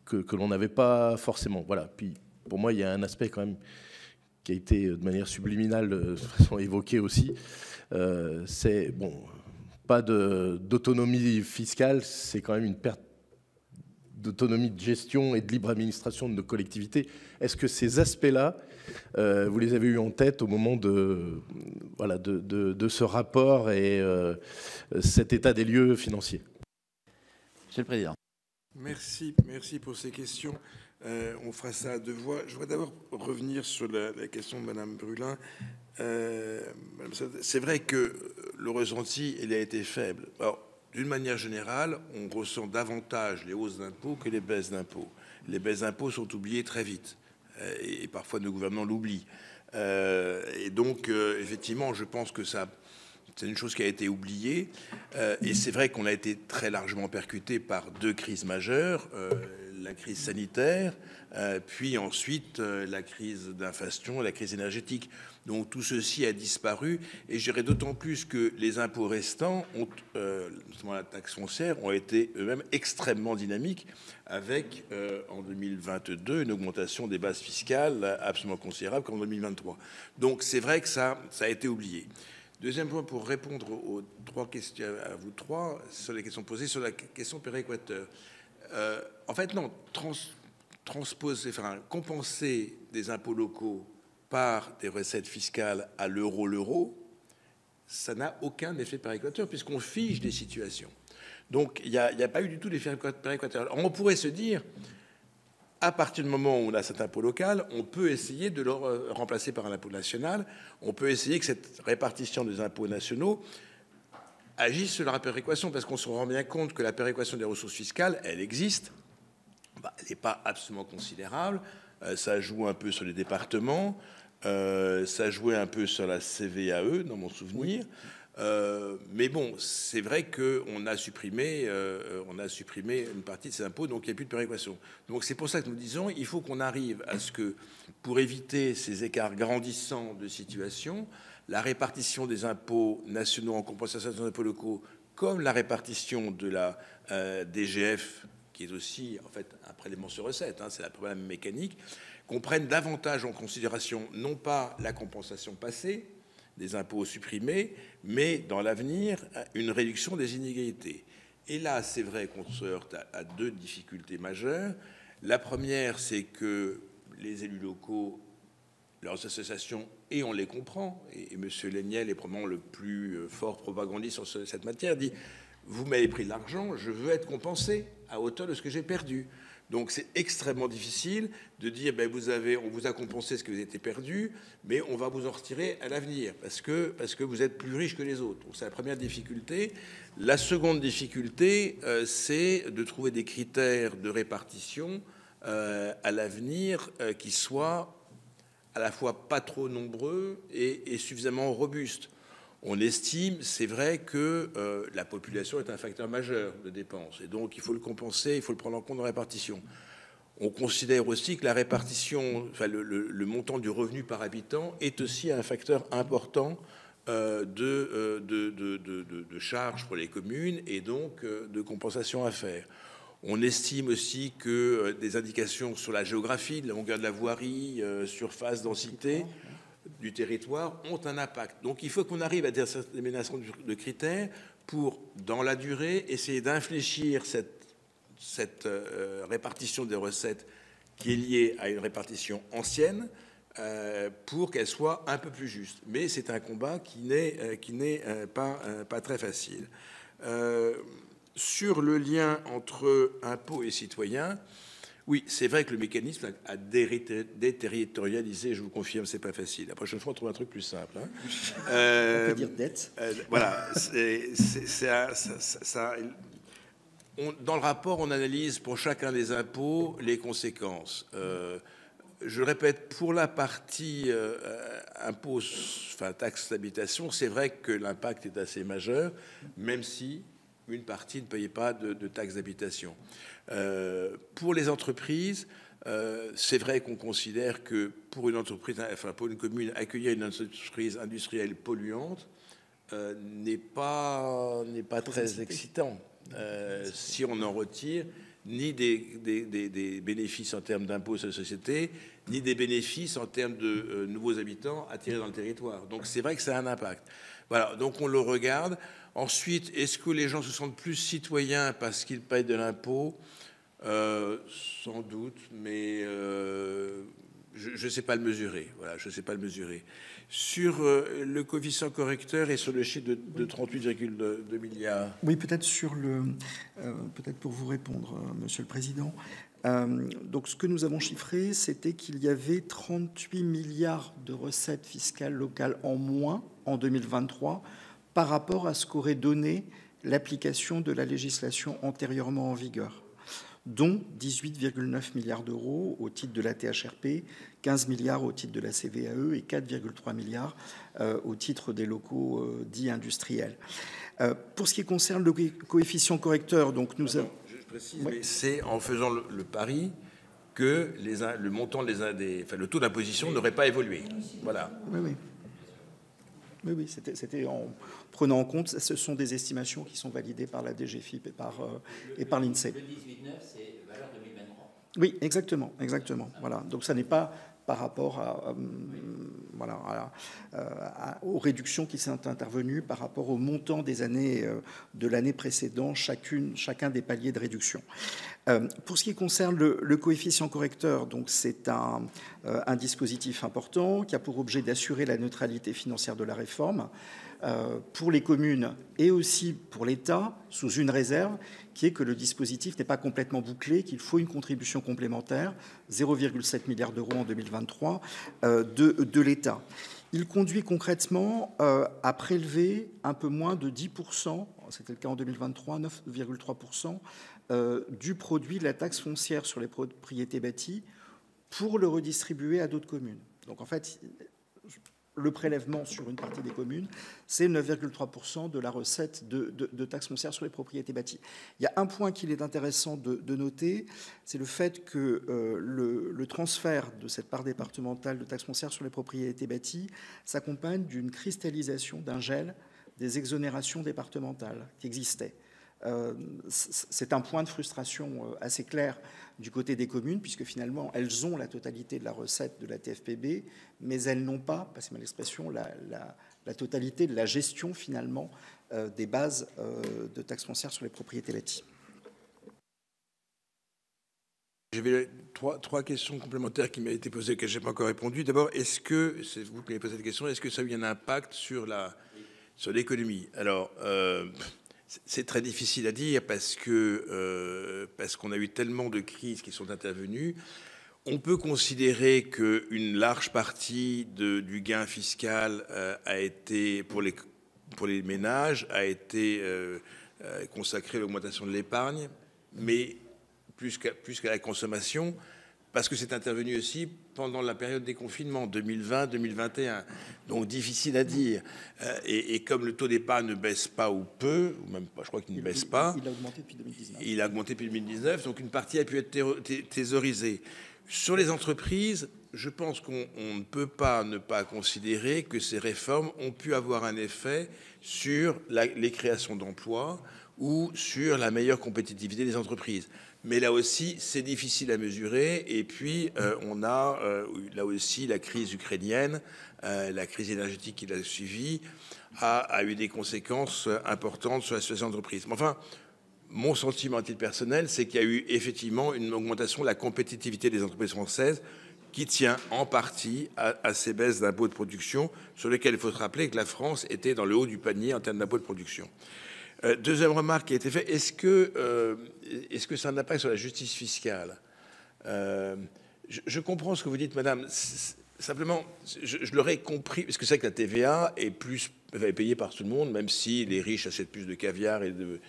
Speaker 4: que l'on n'avait pas forcément. Voilà. Puis, pour moi, il y a un aspect quand même qui a été de manière subliminale de façon évoqué aussi. C'est, bon, pas d'autonomie fiscale, c'est quand même une perte d'autonomie de gestion et de libre administration de nos collectivités. Est-ce que ces aspects-là, vous les avez eus en tête au moment de ce rapport et cet état des lieux financiers?
Speaker 1: Monsieur le Président.
Speaker 2: Merci pour ces questions. On fera ça à deux voix. Je voudrais d'abord revenir sur la question de Madame Brulin. C'est vrai que le ressenti, il a été faible. Alors, d'une manière générale, on ressent davantage les hausses d'impôts que les baisses d'impôts. Les baisses d'impôts sont oubliées très vite. Et parfois, nos gouvernements l'oublient. Et donc, effectivement, je pense que ça... C'est une chose qui a été oubliée. Et c'est vrai qu'on a été très largement percuté par deux crises majeures, la crise sanitaire, puis ensuite la crise d'inflation, la crise énergétique. Donc tout ceci a disparu. Et je dirais d'autant plus que les impôts restants, notamment la taxe foncière, ont été eux-mêmes extrêmement dynamiques, avec en 2022 une augmentation des bases fiscales absolument considérable comme en 2023. Donc c'est vrai que ça a été oublié. Deuxième point, pour répondre aux trois questions, à vous trois, sur les questions posées, sur la question péréquateur. En fait, non, compenser des impôts locaux par des recettes fiscales à l'euro, ça n'a aucun effet péréquateur, puisqu'on fige des situations. Donc, il n'y a pas eu du tout d'effet péréquateur. Alors, on pourrait se dire... À partir du moment où on a cet impôt local, on peut essayer de le remplacer par un impôt national. On peut essayer que cette répartition des impôts nationaux agisse sur la péréquation, parce qu'on se rend bien compte que la péréquation des ressources fiscales, elle existe. Elle n'est pas absolument considérable. Ça joue un peu sur les départements. Ça jouait un peu sur la CVAE, dans mon souvenir. Mais bon, c'est vrai qu'on a supprimé une partie de ces impôts, donc il n'y a plus de péréquation. Donc c'est pour ça que nous disons il faut qu'on arrive à ce que, pour éviter ces écarts grandissants de situation, la répartition des impôts nationaux en compensation des impôts locaux, comme la répartition de la DGF, qui est aussi en fait un prélèvement sur recette, c'est la problème mécanique, qu'on prenne davantage en considération non pas la compensation passée, des impôts supprimés, mais dans l'avenir, une réduction des inégalités. Et là, c'est vrai qu'on se heurte à deux difficultés majeures. La première, c'est que les élus locaux, leurs associations, et on les comprend, et M. Léniel est probablement le plus fort propagandiste sur cette matière, dit « Vous m'avez pris de l'argent, je veux être compensé à hauteur de ce que j'ai perdu ». Donc c'est extrêmement difficile de dire ben, on vous a compensé ce que vous avez perdu, mais on va vous en retirer à l'avenir parce que vous êtes plus riche que les autres. Donc c'est la première difficulté. La seconde difficulté, c'est de trouver des critères de répartition à l'avenir qui soient à la fois pas trop nombreux et suffisamment robustes. On estime, c'est vrai, que la population est un facteur majeur de dépenses. Et donc, il faut le compenser, il faut le prendre en compte dans la répartition. On considère aussi que la répartition, enfin, le montant du revenu par habitant est aussi un facteur important de charges pour les communes et donc de compensation à faire. On estime aussi que des indications sur la géographie, la longueur de la voirie, surface, densité du territoire ont un impact. Donc il faut qu'on arrive à des éliminations de critères pour, dans la durée, essayer d'infléchir cette répartition des recettes qui est liée à une répartition ancienne pour qu'elle soit un peu plus juste. Mais c'est un combat qui n'est pas très facile. Sur le lien entre impôts et citoyens, oui, c'est vrai que le mécanisme a déterritorialisé, je vous confirme, c'est pas facile. La prochaine fois, on trouve un truc plus simple. Hein.
Speaker 5: On peut dire dette.
Speaker 2: Voilà. Dans le rapport, on analyse pour chacun des impôts les conséquences. Je répète, pour la partie impôts, enfin taxe d'habitation, c'est vrai que l'impact est assez majeur, même si une partie ne payait pas de taxe d'habitation. Pour les entreprises, c'est vrai qu'on considère que pour une entreprise, enfin pour une commune, accueillir une entreprise industrielle polluante n'est pas très excitant si on en retire ni des bénéfices en termes d'impôts sur la société, ni des bénéfices en termes de nouveaux habitants attirés dans le territoire. Donc c'est vrai que ça a un impact. Voilà, donc on le regarde. Ensuite, est-ce que les gens se sentent plus citoyens parce qu'ils payent de l'impôt ? Sans doute, mais je ne sais pas le mesurer. Voilà, je ne sais pas le mesurer. Sur le coefficient correcteur et sur le chiffre de 38,2 milliards.
Speaker 5: Oui, peut-être peut-être pour vous répondre, Monsieur le Président. Donc, ce que nous avons chiffré, c'était qu'il y avait 38 milliards de recettes fiscales locales en moins en 2023 par rapport à ce qu'aurait donné l'application de la législation antérieurement en vigueur, dont 18,9 milliards d'euros au titre de la THRP, 15 milliards au titre de la CVAE et 4,3 milliards au titre des locaux dits industriels. Pour ce qui concerne le coefficient correcteur, donc nous avons...
Speaker 2: Je précise, oui. Mais c'est en faisant le pari que le montant le taux d'imposition n'aurait pas évolué. Voilà.
Speaker 5: Oui, c'était en prenant en compte, ce sont des estimations qui sont validées par la DGFiP et par l'INSEE. Le 18,9, c'est valeur 2023. Oui, exactement. Voilà. Donc ça n'est pas par rapport aux réductions qui sont intervenues par rapport au montant des années de l'année précédente, chacun des paliers de réduction. Pour ce qui concerne le coefficient correcteur, donc c'est un dispositif important qui a pour objet d'assurer la neutralité financière de la réforme pour les communes et aussi pour l'État, sous une réserve qui est que le dispositif n'est pas complètement bouclé, qu'il faut une contribution complémentaire, 0,7 milliards d'euros en 2023, de l'État. Il conduit concrètement à prélever un peu moins de 10%, c'était le cas en 2023, 9,3%, du produit de la taxe foncière sur les propriétés bâties pour le redistribuer à d'autres communes. Donc en fait, le prélèvement sur une partie des communes, c'est 9,3% de la recette de taxe foncière sur les propriétés bâties. Il y a un point qu'il est intéressant de noter, c'est le fait que le transfert de cette part départementale de taxe foncière sur les propriétés bâties s'accompagne d'une cristallisation, d'un gel des exonérations départementales qui existaient. C'est un point de frustration assez clair du côté des communes, puisque finalement, elles ont la totalité de la recette de la TFPB, mais elles n'ont pas, passez-moi l'expression, la totalité de la gestion finalement des bases de taxes foncières sur les propriétés bâties.
Speaker 2: J'avais trois questions complémentaires qui m'ont été posées, que je n'ai pas encore répondu. D'abord, est-ce que, c'est vous qui m'avez posé cette question, est-ce que ça a eu un impact sur l'économie? Alors, c'est très difficile à dire parce qu'on a eu tellement de crises qui sont intervenues. On peut considérer qu'une large partie du gain fiscal a été, pour les ménages, a été consacrée à l'augmentation de l'épargne, mais plus qu'à la consommation, parce que c'est intervenu aussi pendant la période des confinements, 2020-2021. Donc difficile à dire. Et comme le taux d'épargne ne baisse pas ou peu, ou même pas, je crois qu'il ne baisse pas.
Speaker 5: Il a augmenté depuis 2019.
Speaker 2: Il a augmenté depuis 2019, donc une partie a pu être thésaurisée. Sur les entreprises, je pense qu'on ne peut pas ne pas considérer que ces réformes ont pu avoir un effet sur les créations d'emplois ou sur la meilleure compétitivité des entreprises. Mais là aussi, c'est difficile à mesurer. Et puis, on a là aussi la crise ukrainienne, la crise énergétique qui l'a suivie, a eu des conséquences importantes sur la situation d'entreprise. Mais enfin, mon sentiment à titre personnel, c'est qu'il y a eu effectivement une augmentation de la compétitivité des entreprises françaises qui tient en partie à ces baisses d'impôts de production sur lesquelles il faut se rappeler que la France était dans le haut du panier en termes d'impôts de production. Deuxième remarque qui a été faite, est-ce que ça a un impact sur la justice fiscale? Je comprends ce que vous dites, madame. Simplement, je l'aurais compris, parce que c'est que la TVA est payée par tout le monde, même si les riches achètent plus de caviar et de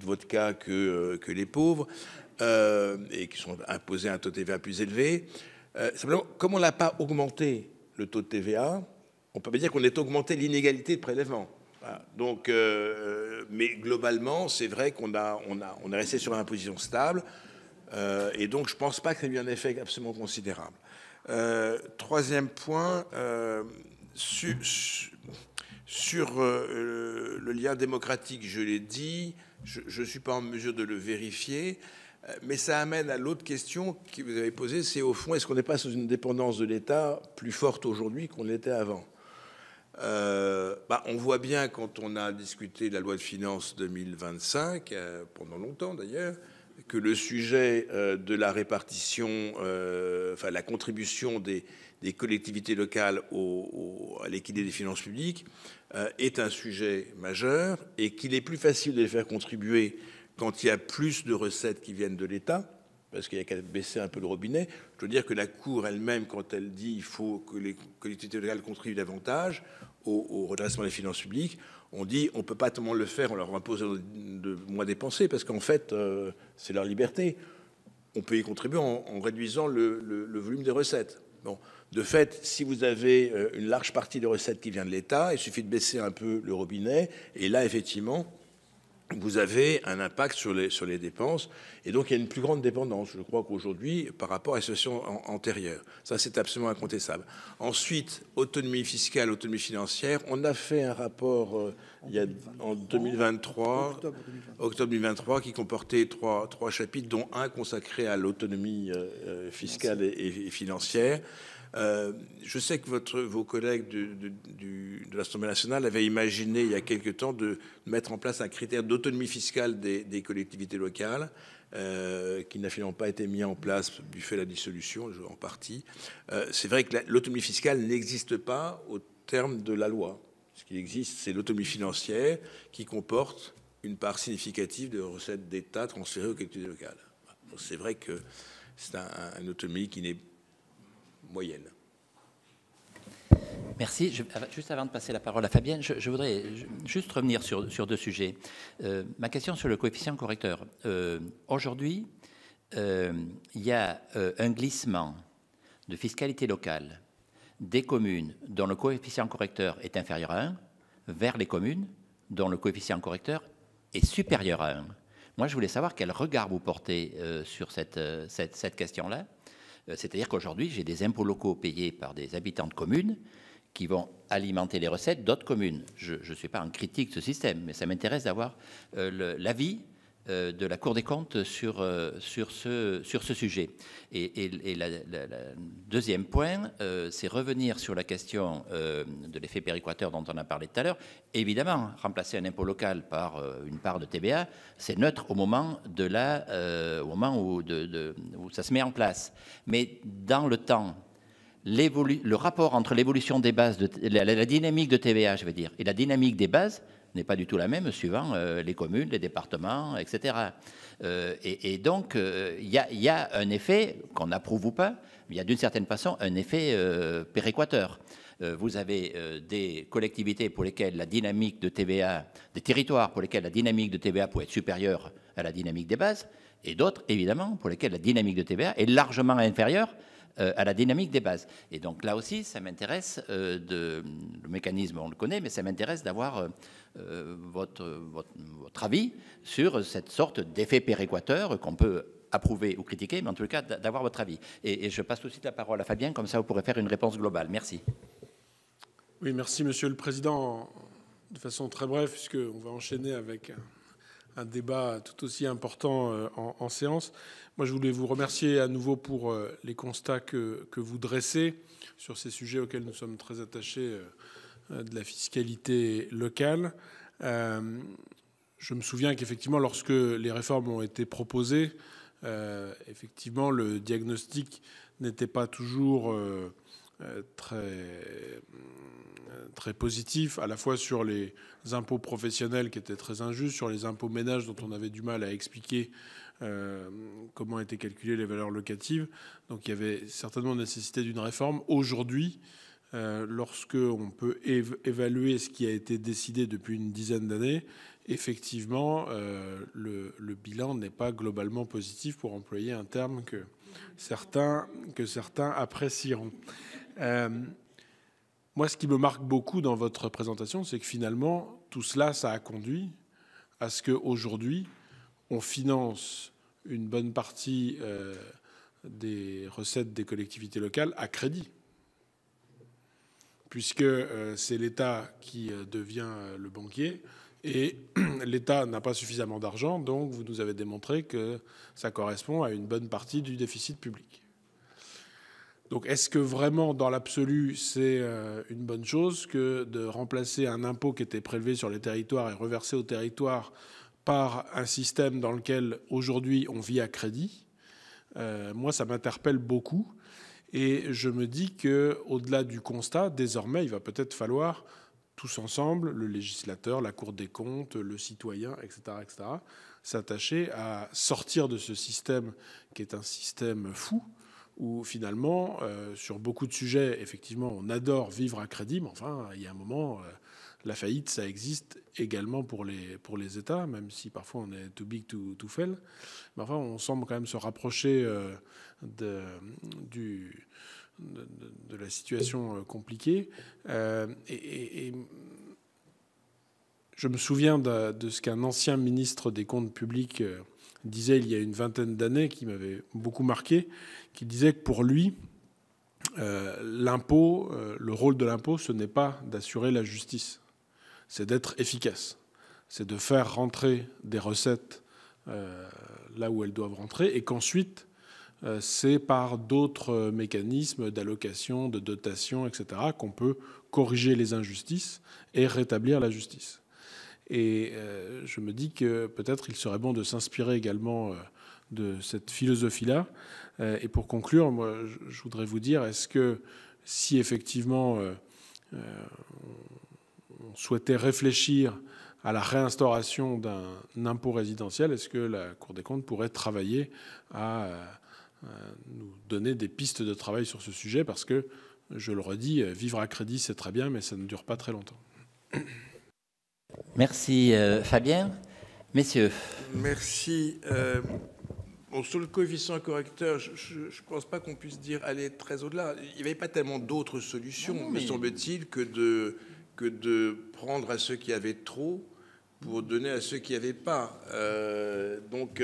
Speaker 2: vodka que les pauvres, et qui sont imposés à un taux de TVA plus élevé. Simplement, comme on n'a pas augmenté le taux de TVA, on peut pas dire qu'on ait augmenté l'inégalité de prélèvement. Voilà. Donc, mais globalement, c'est vrai qu'on est resté sur une imposition stable, et donc je ne pense pas que ça ait eu un effet absolument considérable. Troisième point, sur le lien démocratique, je l'ai dit, je ne suis pas en mesure de le vérifier, mais ça amène à l'autre question que vous avez posée, c'est au fond, est-ce qu'on n'est pas sous une dépendance de l'État plus forte aujourd'hui qu'on l'était avant? On voit bien quand on a discuté de la loi de finances 2025, pendant longtemps d'ailleurs, que le sujet de la répartition, la contribution des collectivités locales à l'équilibre des finances publiques est un sujet majeur et qu'il est plus facile de les faire contribuer quand il y a plus de recettes qui viennent de l'État, parce qu'il y a qu'à baisser un peu le robinet. Je veux dire que la Cour elle-même, quand elle dit qu'il faut que les collectivités locales contribuent davantage au redressement des finances publiques, on dit on ne peut pas tellement le faire, on leur impose de moins dépenser, parce qu'en fait, c'est leur liberté. On peut y contribuer en réduisant le volume des recettes. Bon, de fait, si vous avez une large partie des recettes qui vient de l'État, il suffit de baisser un peu le robinet, et là, effectivement, vous avez un impact sur les dépenses, et donc il y a une plus grande dépendance, je crois qu'aujourd'hui, par rapport à la situation antérieure. Ça, c'est absolument incontestable. Ensuite, autonomie fiscale, autonomie financière. On a fait un rapport en 2023, octobre 2023, qui comportait trois chapitres, dont un consacré à l'autonomie fiscale et financière. Je sais que vos collègues de l'Assemblée nationale avaient imaginé il y a quelque temps de mettre en place un critère d'autonomie fiscale des collectivités locales, qui n'a finalement pas été mis en place du fait de la dissolution, en partie. C'est vrai que l'autonomie fiscale n'existe pas au terme de la loi. Ce qui existe, c'est l'autonomie financière qui comporte une part significative de recettes d'État transférées aux collectivités locales. C'est vrai que c'est une autonomie qui n'est moyenne.
Speaker 1: Merci. Juste avant de passer la parole à Fabienne, je voudrais juste revenir sur deux sujets. Ma question sur le coefficient correcteur. Aujourd'hui, il y a un glissement de fiscalité locale des communes dont le coefficient correcteur est inférieur à 1 vers les communes dont le coefficient correcteur est supérieur à 1. Moi, je voulais savoir quel regard vous portez sur cette question-là. C'est-à-dire qu'aujourd'hui, j'ai des impôts locaux payés par des habitants de communes qui vont alimenter les recettes d'autres communes. Je ne suis pas en critique de ce système, mais ça m'intéresse d'avoir l'avis de la Cour des comptes sur ce sujet. Et le deuxième point, c'est revenir sur la question de l'effet péréquateur dont on a parlé tout à l'heure. Évidemment, remplacer un impôt local par une part de TVA, c'est neutre au moment, où ça se met en place. Mais dans le temps, le rapport entre l'évolution des bases, la dynamique de TVA, je veux dire, et la dynamique des bases n'est pas du tout la même suivant les communes, les départements, etc. Et donc, il y a un effet, qu'on approuve ou pas, il y a d'une certaine façon un effet péréquateur. Vous avez des collectivités pour lesquelles la dynamique de TVA, des territoires pour lesquels la dynamique de TVA pourrait être supérieure à la dynamique des bases, et d'autres, évidemment, pour lesquelles la dynamique de TVA est largement inférieure à la dynamique des bases. Et donc là aussi, ça m'intéresse, le mécanisme, on le connaît, mais ça m'intéresse d'avoir votre avis sur cette sorte d'effet péréquateur qu'on peut approuver ou critiquer, mais en tout cas, d'avoir votre avis. Et je passe tout de suite la parole à Fabien, comme ça vous pourrez faire une réponse globale. Merci.
Speaker 6: Oui, merci Monsieur le Président. De façon très brève, puisqu'on va enchaîner avec un débat tout aussi important en séance. Moi, je voulais vous remercier à nouveau pour les constats que vous dressez sur ces sujets auxquels nous sommes très attachés de la fiscalité locale. Je me souviens qu'effectivement, lorsque les réformes ont été proposées, effectivement, le diagnostic n'était pas toujours très positif, à la fois sur les impôts professionnels qui étaient très injustes, sur les impôts ménages dont on avait du mal à expliquer comment étaient calculées les valeurs locatives. Donc il y avait certainement nécessité d'une réforme. Aujourd'hui, lorsque on peut évaluer ce qui a été décidé depuis une dizaine d'années, effectivement, le bilan n'est pas globalement positif, pour employer un terme que certains apprécieront. Moi, ce qui me marque beaucoup dans votre présentation, c'est que finalement, tout cela, ça a conduit à ce qu'aujourd'hui, on finance une bonne partie des recettes des collectivités locales à crédit, puisque c'est l'État qui devient le banquier, et l'État n'a pas suffisamment d'argent, donc vous nous avez démontré que ça correspond à une bonne partie du déficit public. Donc est-ce que vraiment, dans l'absolu, c'est une bonne chose que de remplacer un impôt qui était prélevé sur les territoires et reversé aux territoires par un système dans lequel aujourd'hui on vit à crédit? Moi, ça m'interpelle beaucoup. Et je me dis qu'au-delà du constat, désormais, il va peut-être falloir tous ensemble, le législateur, la Cour des comptes, le citoyen, etc., s'attacher à sortir de ce système qui est un système fou, où finalement, sur beaucoup de sujets, effectivement, on adore vivre à crédit, mais enfin, il y a un moment, la faillite, ça existe également pour les États, même si parfois on est too big to fail. Mais enfin, on semble quand même se rapprocher de la situation compliquée. Et je me souviens de ce qu'un ancien ministre des Comptes publics disait il y a une vingtaine d'années, qui m'avait beaucoup marqué, qui disait que pour lui, l'impôt, le rôle de l'impôt, ce n'est pas d'assurer la justice, c'est d'être efficace, c'est de faire rentrer des recettes là où elles doivent rentrer, et qu'ensuite, c'est par d'autres mécanismes d'allocation, de dotation, etc., qu'on peut corriger les injustices et rétablir la justice. Et je me dis que peut-être il serait bon de s'inspirer également de cette philosophie-là. Et pour conclure, moi, je voudrais vous dire, est-ce que si effectivement on souhaitait réfléchir à la réinstauration d'un impôt résidentiel, est-ce que la Cour des comptes pourrait travailler à nous donner des pistes de travail sur ce sujet? Parce que, je le redis, vivre à crédit, c'est très bien, mais ça ne dure pas très longtemps.
Speaker 1: Merci Fabien. Messieurs.
Speaker 2: Merci. Bon, sur le coefficient correcteur, je ne pense pas qu'on puisse dire aller très au-delà. Il n'y avait pas tellement d'autres solutions, me semble-t-il, que de prendre à ceux qui avaient trop pour donner à ceux qui n'avaient pas. Donc,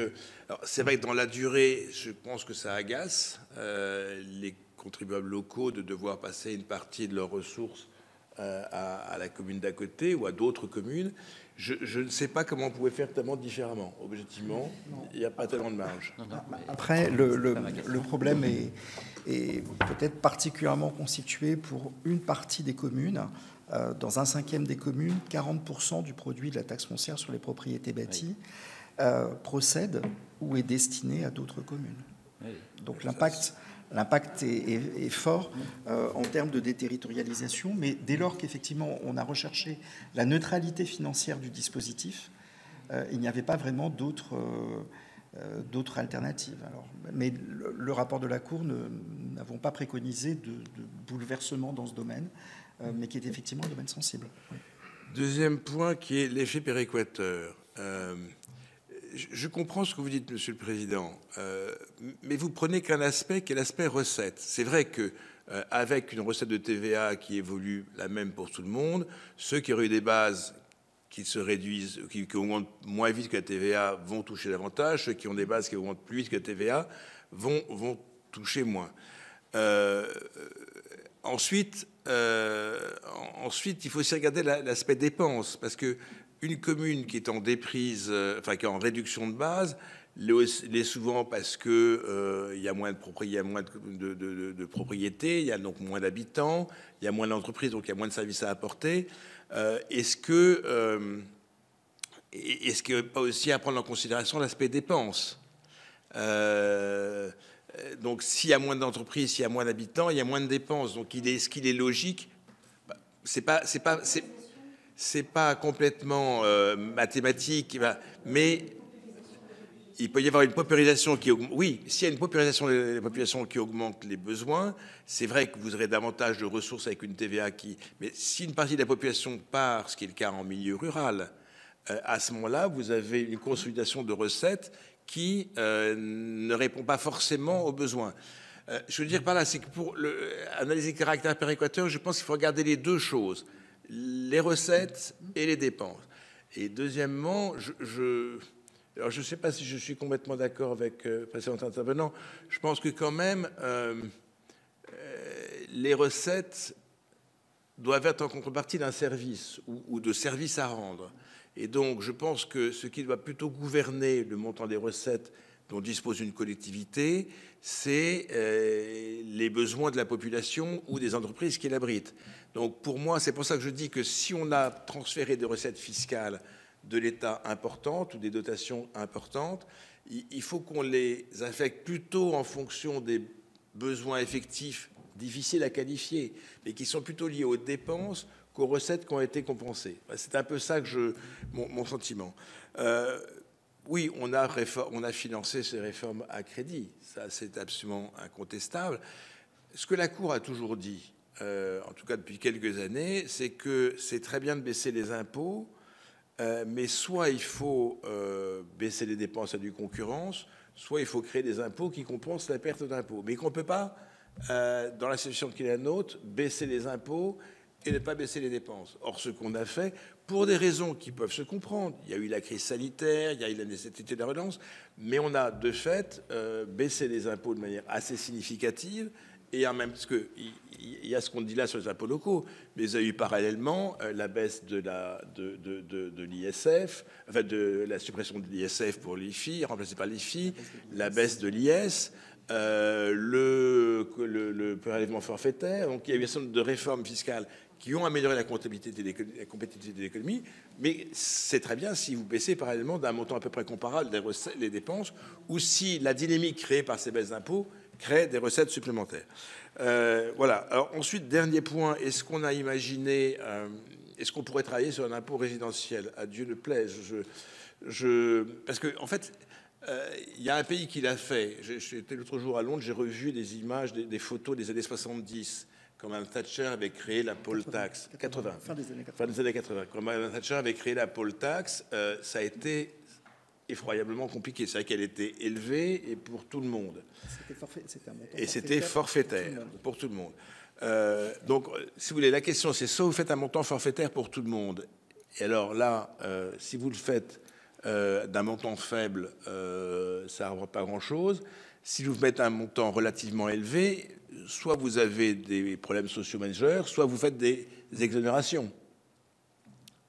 Speaker 2: c'est vrai que dans la durée, je pense que ça agace les contribuables locaux de devoir passer une partie de leurs ressources à la commune d'à côté ou à d'autres communes. Je ne sais pas comment on pouvait faire tellement différemment. Objectivement, il n'y a pas tellement de marge.
Speaker 5: Après, le problème est peut-être particulièrement constitué pour une partie des communes. Dans un cinquième des communes, 40% du produit de la taxe foncière sur les propriétés bâties procède ou est destiné à d'autres communes. Donc l'impact est fort en termes de déterritorialisation, mais dès lors qu'effectivement on a recherché la neutralité financière du dispositif, il n'y avait pas vraiment d'autres alternatives. Alors, mais le rapport de la Cour n'avons pas préconisé de bouleversement dans ce domaine, mais qui est effectivement un domaine sensible.
Speaker 2: Deuxième point qui est l'effet péréquateur. Je comprends ce que vous dites, Monsieur le Président, mais vous prenez qu'un aspect qui est l'aspect recette. C'est vrai que avec une recette de TVA qui évolue la même pour tout le monde, ceux qui auraient eu des bases qui se réduisent, qui augmentent moins vite que la TVA vont toucher davantage, ceux qui ont des bases qui augmentent plus vite que la TVA vont toucher moins. Ensuite, il faut aussi regarder l'aspect dépenses, parce que une commune qui est en déprise, enfin qui est en réduction de base, l'est souvent parce que il y a moins de propriétés, il y a donc moins d'habitants, il y a moins d'entreprises, donc il y a moins de services à apporter. Est-ce que pas aussi à prendre en considération l'aspect dépenses? Donc, s'il y a moins d'entreprises, s'il y a moins d'habitants, il y a moins de dépenses. Donc, est-ce qu'il est logique? C'est pas complètement mathématique, mais il peut y avoir une paupérisation qui augmente. Oui, s'il y a une paupérisation de la population qui augmente les besoins, c'est vrai que vous aurez davantage de ressources avec une TVA qui. Mais si une partie de la population part, ce qui est le cas en milieu rural, à ce moment-là, vous avez une consolidation de recettes qui ne répond pas forcément aux besoins. Je veux dire par là, c'est que pour analyser le caractère péréquateur, je pense qu'il faut regarder les deux choses, les recettes et les dépenses. Et deuxièmement, alors je ne sais pas si je suis complètement d'accord avec le précédent intervenant, je pense que quand même, les recettes doivent être en contrepartie d'un service ou de services à rendre. Et donc, je pense que ce qui doit plutôt gouverner le montant des recettes dont dispose une collectivité, c'est les besoins de la population ou des entreprises qui l'abritent. Donc, pour moi, c'est pour ça que je dis que si on a transféré des recettes fiscales de l'État importantes ou des dotations importantes, il faut qu'on les affecte plutôt en fonction des besoins effectifs difficiles à qualifier, mais qui sont plutôt liés aux dépenses qu'aux recettes qui ont été compensées. C'est un peu ça que mon sentiment. Oui, on a financé ces réformes à crédit. Ça, c'est absolument incontestable. Ce que la Cour a toujours dit, en tout cas depuis quelques années, c'est que c'est très bien de baisser les impôts, mais soit il faut baisser les dépenses à due concurrence, soit il faut créer des impôts qui compensent la perte d'impôts. Mais qu'on ne peut pas, dans la situation qui est la nôtre, baisser les impôts et ne pas baisser les dépenses. Or, ce qu'on a fait, pour des raisons qui peuvent se comprendre, il y a eu la crise sanitaire, il y a eu la nécessité de la relance, mais on a de fait baissé les impôts de manière assez significative, et en même parce qu'il y a ce qu'on dit là sur les impôts locaux, mais il y a eu parallèlement la baisse de l'ISF, enfin de la suppression de l'ISF pour l'IFI, remplacée par l'IFI, la baisse de l'IS, le prélèvement forfaitaire. Donc il y a eu un certain nombre de réformes fiscales qui ont amélioré la compétitivité de l'économie, mais c'est très bien si vous baissez parallèlement d'un montant à peu près comparable les dépenses, ou si la dynamique créée par ces baisses d'impôts crée des recettes supplémentaires. Voilà. Alors ensuite, dernier point, est-ce qu'on a imaginé, est-ce qu'on pourrait travailler sur un impôt résidentiel? À Dieu ne plaise. Parce que en fait, il y a un pays qui l'a fait. J'étais l'autre jour à Londres, j'ai revu des images, des photos des années 70. Quand Mme Thatcher avait créé la poll tax, 80, fin des années 80. Quand Mme Thatcher avait créé la poll tax, ça a été effroyablement compliqué. C'est vrai qu'elle était élevée et pour tout le monde. C'était forfaitaire pour tout le monde. Donc, si vous voulez, la question, c'est soit vous faites un montant forfaitaire pour tout le monde. Et alors là, si vous le faites d'un montant faible, ça ne vaut pas grand-chose. Si vous mettez un montant relativement élevé, soit vous avez des problèmes sociaux majeurs, soit vous faites des exonérations.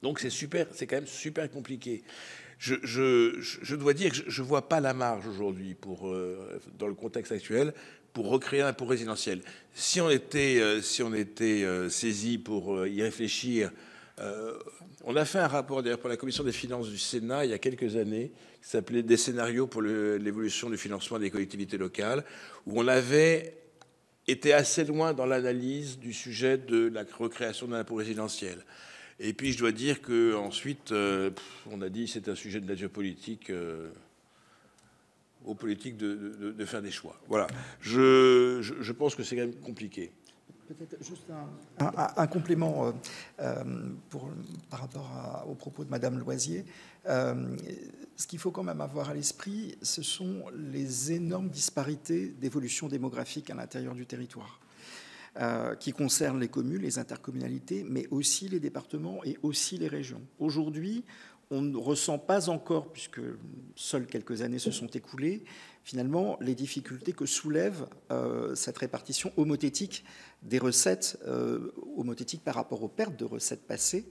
Speaker 2: Donc c'est quand même super compliqué. Je dois dire que je ne vois pas la marge aujourd'hui dans le contexte actuel pour recréer un impôt résidentiel. Si on était saisi pour y réfléchir, on a fait un rapport d'ailleurs pour la commission des finances du Sénat il y a quelques années qui s'appelait des scénarios pour l'évolution du financement des collectivités locales, où on avait été assez loin dans l'analyse du sujet de la recréation d'un impôt résidentiel. Et puis je dois dire qu'ensuite, on a dit que c'est un sujet de nature politique, aux politiques de faire des choix. Voilà. Je pense que c'est quand même compliqué.
Speaker 5: Peut-être juste un complément par rapport aux propos de Madame Loisier. Ce qu'il faut quand même avoir à l'esprit, ce sont les énormes disparités d'évolution démographique à l'intérieur du territoire, qui concernent les communes, les intercommunalités, mais aussi les départements et aussi les régions. Aujourd'hui, on ne ressent pas encore, puisque seules quelques années se sont écoulées, finalement, les difficultés que soulève cette répartition homothétique des recettes, homothétique par rapport aux pertes de recettes passées,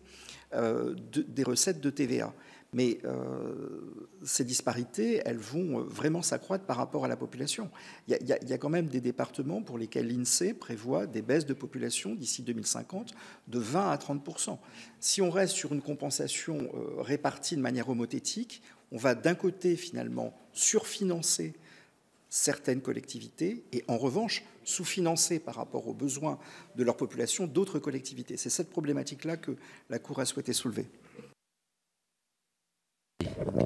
Speaker 5: des recettes de TVA. Mais ces disparités, elles vont vraiment s'accroître par rapport à la population. Il y a quand même des départements pour lesquels l'INSEE prévoit des baisses de population d'ici 2050 de 20 à 30%. Si on reste sur une compensation répartie de manière homothétique, on va d'un côté finalement surfinancer certaines collectivités et en revanche sous-financer par rapport aux besoins de leur population d'autres collectivités. C'est cette problématique-là que la Cour a souhaité soulever.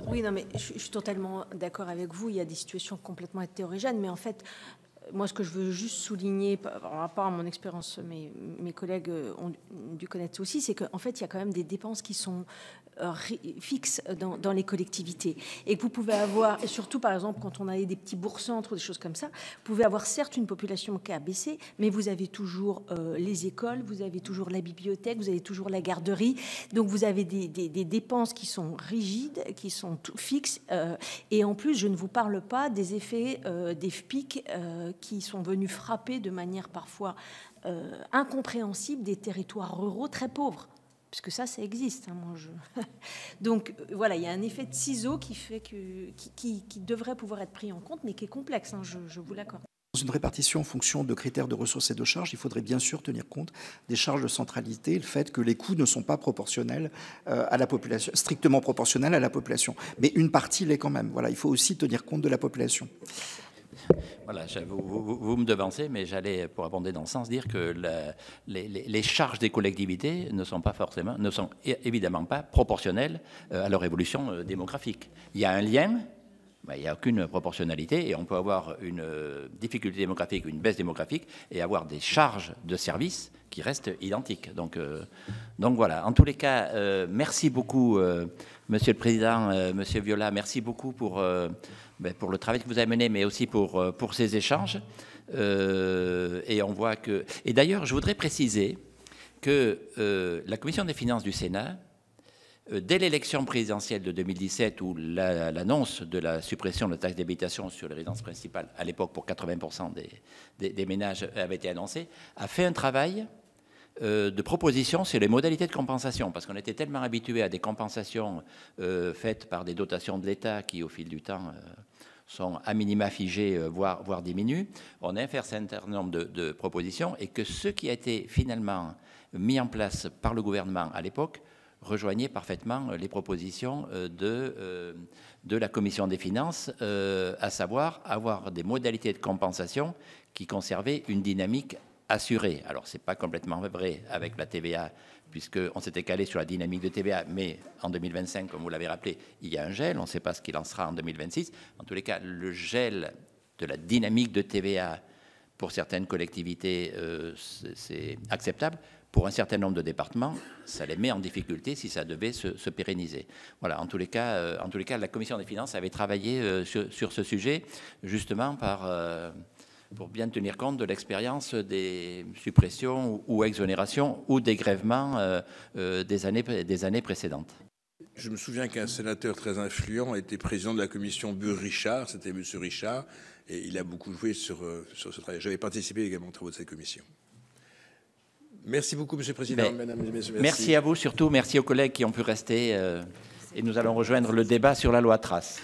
Speaker 7: Oui, non, mais je suis totalement d'accord avec vous. Il y a des situations complètement hétérogènes, mais en fait, moi, ce que je veux juste souligner par rapport à mon expérience, mes collègues ont dû connaître aussi, c'est qu'en fait, il y a quand même des dépenses qui sont fixes dans les collectivités. Et que vous pouvez avoir, et surtout, par exemple, quand on a des petits bourgs-centres ou des choses comme ça, vous pouvez avoir certes une population qui a baissé, mais vous avez toujours les écoles, vous avez toujours la bibliothèque, vous avez toujours la garderie. Donc, vous avez des dépenses qui sont rigides, qui sont fixes. Et en plus, je ne vous parle pas des effets des FPIC qui sont venus frapper de manière parfois incompréhensible des territoires ruraux très pauvres, puisque ça existe. Donc voilà, il y a un effet de ciseau qui fait qui devrait pouvoir être pris en compte, mais qui est complexe, je vous l'accorde.
Speaker 5: Dans une répartition en fonction de critères de ressources et de charges, il faudrait bien sûr tenir compte des charges de centralité, le fait que les coûts ne sont pas proportionnels à la population, strictement proportionnels à la population. Mais une partie l'est quand même. Voilà, il faut aussi tenir compte de la population.
Speaker 1: Voilà, vous me devancez, mais j'allais, pour abonder dans ce sens, dire que les charges des collectivités ne sont évidemment pas proportionnelles à leur évolution démographique. Il y a un lien, mais il n'y a aucune proportionnalité, et on peut avoir une difficulté démographique, une baisse démographique, et avoir des charges de services qui restent identiques. Donc voilà, en tous les cas, merci beaucoup, Monsieur le Président, Monsieur Viola, merci beaucoup pour le travail que vous avez mené, mais aussi pour ces échanges. Et on voit que... Et d'ailleurs, je voudrais préciser que la Commission des finances du Sénat, dès l'élection présidentielle de 2017, où l'annonce de la suppression de la taxe d'habitation sur les résidences principales, à l'époque pour 80% des ménages, avait été annoncée, a fait un travail de propositions sur les modalités de compensation, parce qu'on était tellement habitué à des compensations faites par des dotations de l'État qui, au fil du temps, sont à minima figées, voire diminuent. On a fait un certain nombre de propositions, et que ce qui a été finalement mis en place par le gouvernement à l'époque rejoignait parfaitement les propositions de la Commission des finances, à savoir avoir des modalités de compensation qui conservaient une dynamique assurée. Alors, ce n'est pas complètement vrai avec la TVA, puisqu'on s'était calé sur la dynamique de TVA, mais en 2025, comme vous l'avez rappelé, il y a un gel, on ne sait pas ce qu'il en sera en 2026. En tous les cas, le gel de la dynamique de TVA pour certaines collectivités, c'est acceptable. Pour un certain nombre de départements, ça les met en difficulté si ça devait se pérenniser. Voilà, en tous les cas, la Commission des finances avait travaillé sur ce sujet, justement pour bien tenir compte de l'expérience des suppressions ou exonérations ou dégrèvements des années précédentes.
Speaker 2: Je me souviens qu'un sénateur très influent était président de la commission Burr-Richard, c'était M. Richard, et il a beaucoup joué sur ce travail. J'avais participé également aux travaux de cette commission. Merci beaucoup, Monsieur le Président. Mesdames et messieurs,
Speaker 1: merci à vous surtout. Merci aux collègues qui ont pu rester. Et nous allons rejoindre le débat sur la loi Trace.